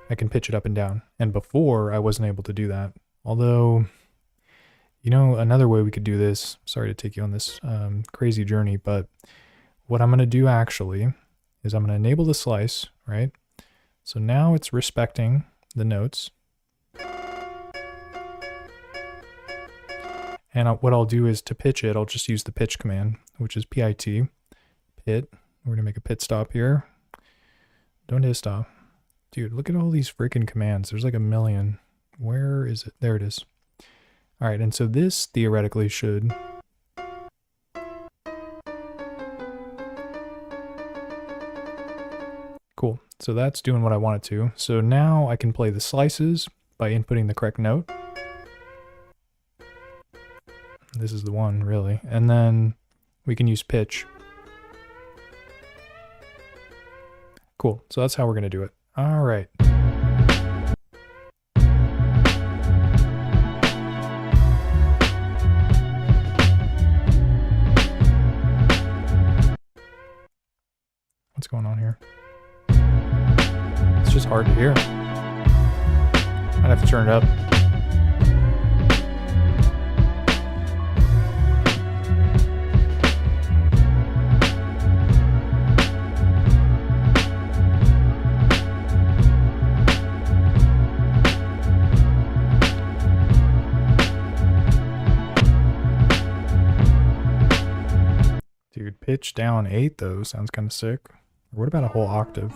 I can pitch it up and down, and before I wasn't able to do that. Although, you know, another way we could do this, sorry to take you on this crazy journey, but what I'm going to do actually is I'm going to enable the slice, right? So now it's respecting the notes. And what I'll do is to pitch it, I'll just use the pitch command, which is PIT, pit. We're going to make a pit stop here. Don't hit stop. Dude, look at all these freaking commands. There's like a million. Where is it? There it is. All right, and so this theoretically should cool. So that's doing what I want it to. So now I can play the slices by inputting the correct note. This is the one, really. And then we can use pitch. Cool. So that's how we're going to do it. All right. What's going on here? It's just hard to hear. I'd have to turn it up. Dude, pitch down 8 though sounds kind of sick. Or what about a whole octave?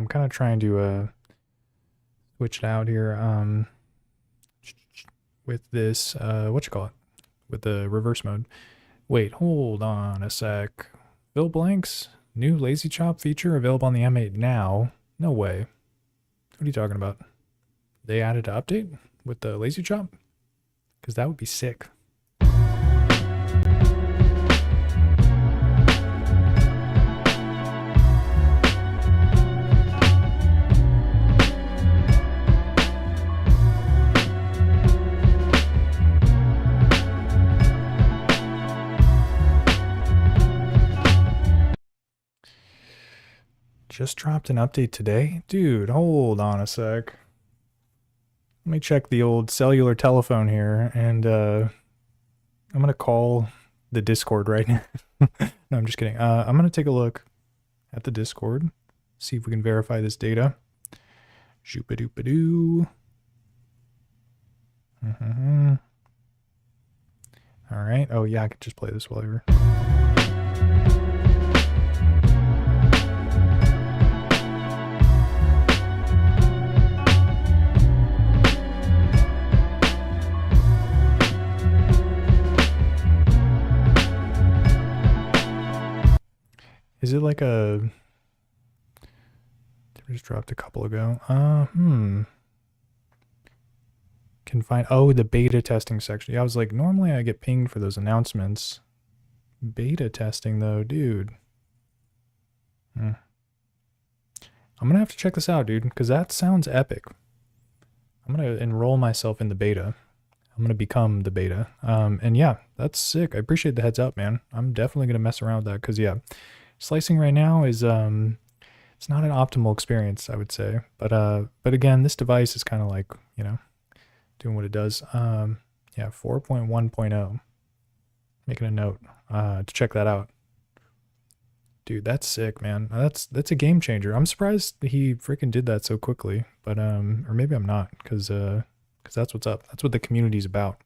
I'm kind of trying to switch it out here with this, with the reverse mode. Wait, hold on a sec. Fill blanks, new lazy chop feature available on the M8 now. No way. What are you talking about? They added an update with the lazy chop? Because that would be sick. Just dropped an update today? Dude, hold on a sec. Let me check the old cellular telephone here, and I'm going to call the Discord right now. No, I'm just kidding. I'm going to take a look at the Discord, see if we can verify this data. Shoopa-doop-a-doo. All right. Oh, yeah, I could just play this while you're... Is it like a... I just dropped a couple ago. Can find... Oh, the beta testing section. Yeah, I was like, normally I get pinged for those announcements. Beta testing, though, dude. I'm gonna have to check this out, dude, because that sounds epic. I'm gonna enroll myself in the beta. I'm gonna become the beta. And yeah, that's sick. I appreciate the heads up, man. I'm definitely gonna mess around with that, because yeah, slicing right now is it's not an optimal experience, I would say. But again, this device is kind of like, you know, doing what it does. Yeah, 4.1.0. Making a note to check that out. Dude, that's sick, man. That's a game changer. I'm surprised he freaking did that so quickly. But or maybe I'm not, because that's what's up. That's what the community's about.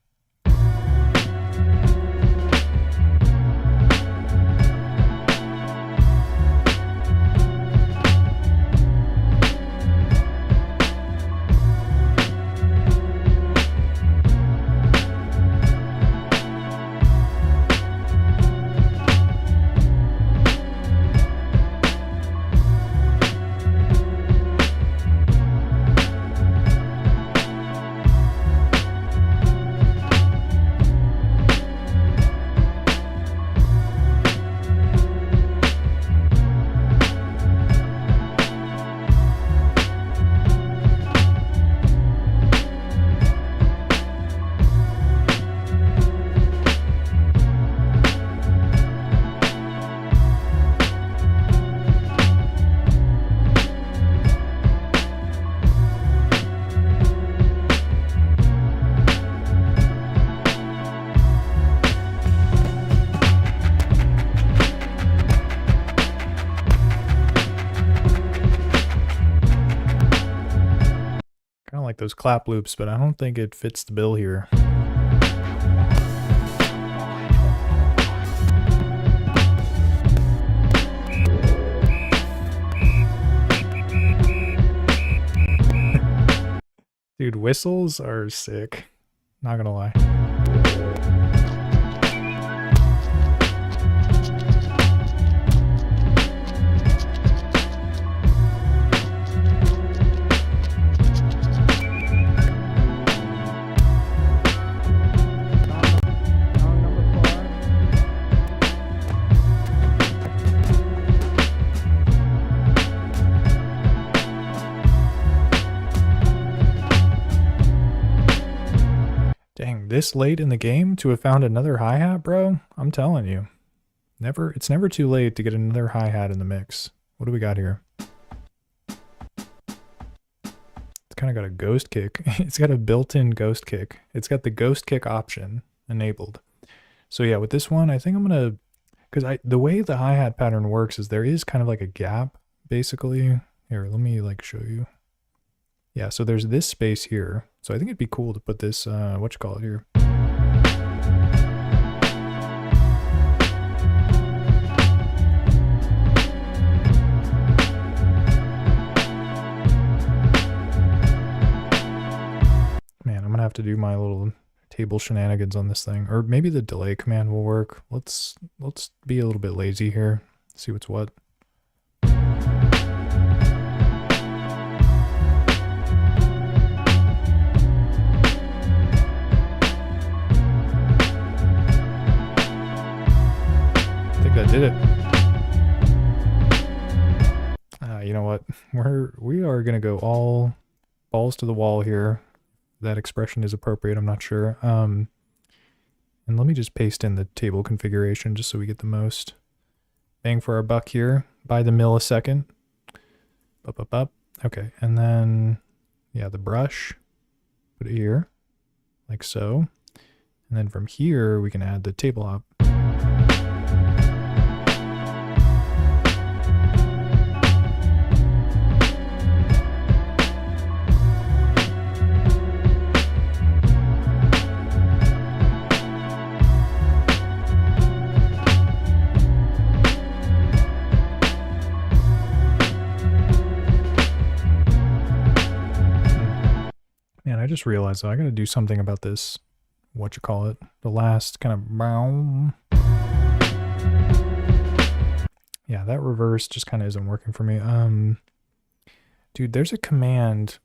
Like those clap loops, but I don't think it fits the bill here. Dude, whistles are sick. Not gonna lie. This late in the game to have found another hi-hat, bro? I'm telling you. It's never too late to get another hi-hat in the mix. What do we got here? It's kind of got a ghost kick. It's got a built-in ghost kick. It's got the ghost kick option enabled. So yeah, with this one, I think I'm gonna, because the way the hi-hat pattern works is there is kind of like a gap, basically. Here, let me like show you. Yeah, so there's this space here. So I think it'd be cool to put this, whatchamacallit here. to do my little table shenanigans on this thing. Or maybe the delay command will work. Let's be a little bit lazy here. See what's what. I think that did it. You know what? We are gonna go all balls to the wall here. That expression is appropriate, I'm not sure. And let me just paste in the table configuration just so we get the most bang for our buck here by the millisecond. Up. Okay, and then yeah, the brush, put it here like so. And then from here we can add the table hop. Man, I just realized I gotta do something about this, the last kind of boom. Yeah, that reverse just kind of isn't working for me. Dude, there's a command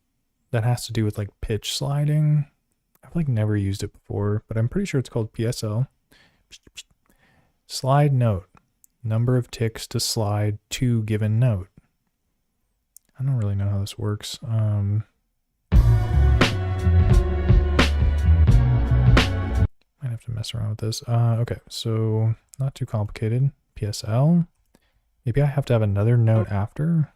that has to do with like pitch sliding. I've like never used it before, but I'm pretty sure it's called PSL. Slide note, number of ticks to slide to given note. I don't really know how this works. Might have to mess around with this. Okay, so not too complicated. PSL. Maybe I have to have another note after.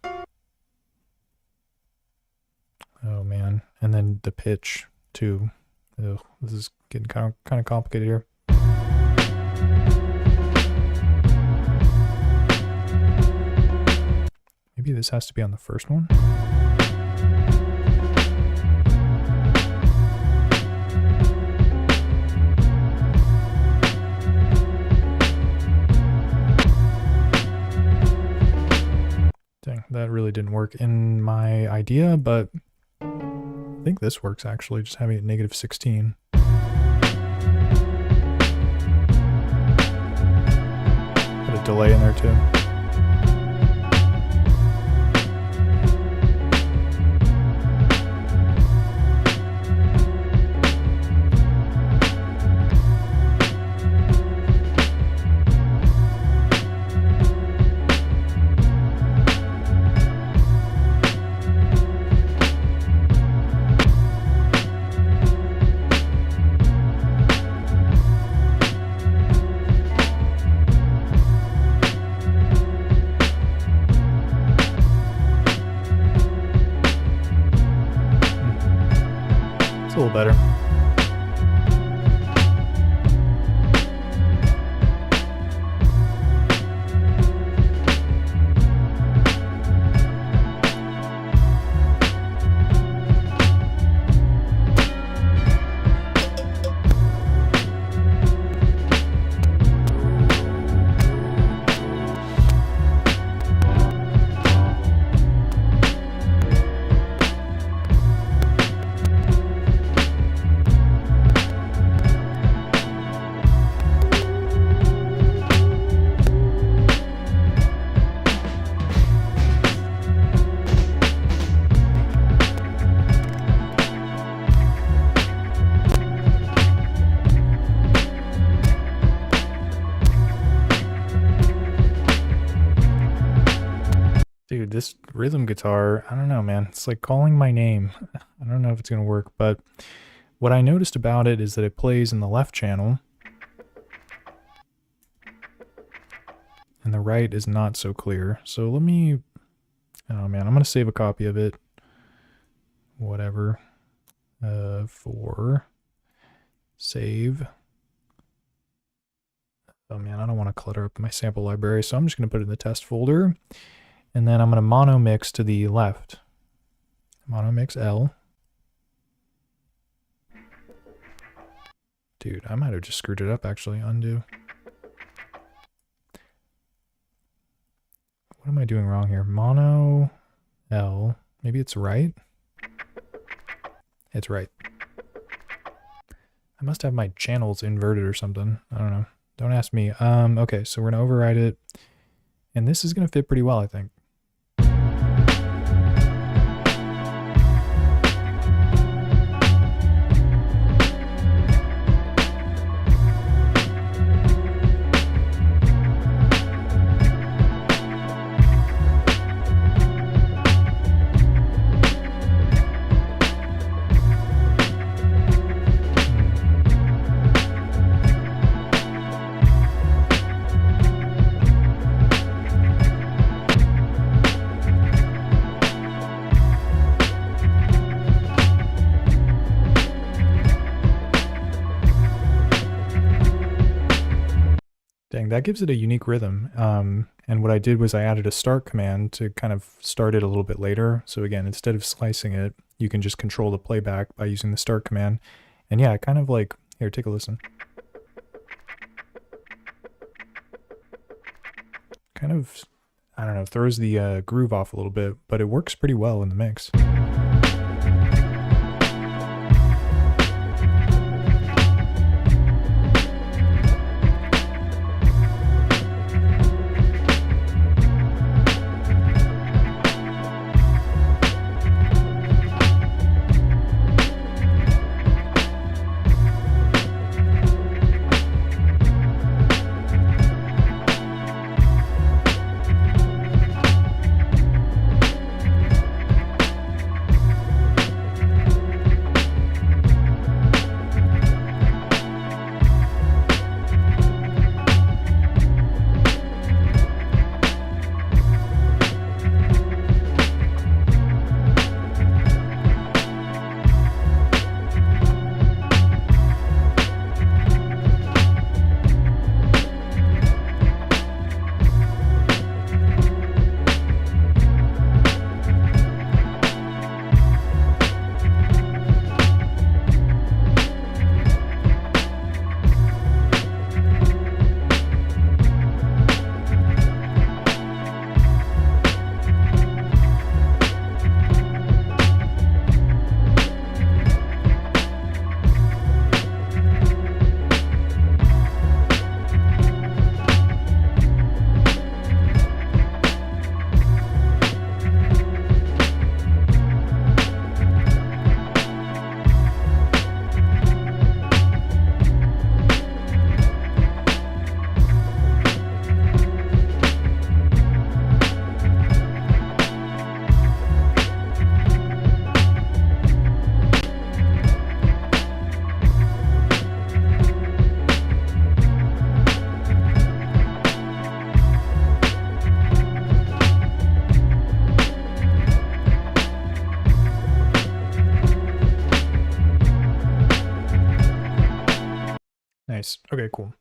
Oh man, and then the pitch too. Ugh, this is getting kind of complicated here. Maybe this has to be on the first one. Dang, that really didn't work in my idea, but I think this works actually, just having it -16. Put a delay in there too. A little better. Dude, this rhythm guitar, I don't know, man. It's like calling my name. I don't know if it's going to work, but what I noticed about it is that it plays in the left channel, and the right is not so clear. So let me, oh man, I'm going to save a copy of it. Whatever. For save. Oh man, I don't want to clutter up my sample library, so I'm just going to put it in the test folder. And then I'm going to mono mix to the left. Mono mix L. Dude, I might have just screwed it up actually. Undo. What am I doing wrong here? Mono L. Maybe it's right? It's right. I must have my channels inverted or something. I don't know. Don't ask me. Okay, so we're gonna override it. And this is gonna fit pretty well, I think. Dang, that gives it a unique rhythm. And what I did was I added a start command to kind of start it a little bit later. So again, instead of slicing it, you can just control the playback by using the start command. And yeah, kind of like, here, take a listen. Kind of, I don't know, throws the groove off a little bit, but it works pretty well in the mix. Nice. Okay, cool.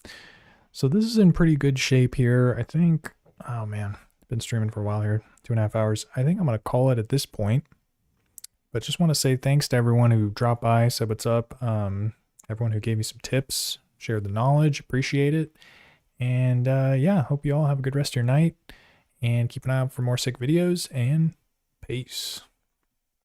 So this is in pretty good shape here. I think, oh man, been streaming for a while here, 2.5 hours. I think I'm going to call it at this point, but just want to say thanks to everyone who dropped by, said what's up. Everyone who gave me some tips, shared the knowledge, appreciate it. And yeah, hope you all have a good rest of your night and keep an eye out for more sick videos, and peace.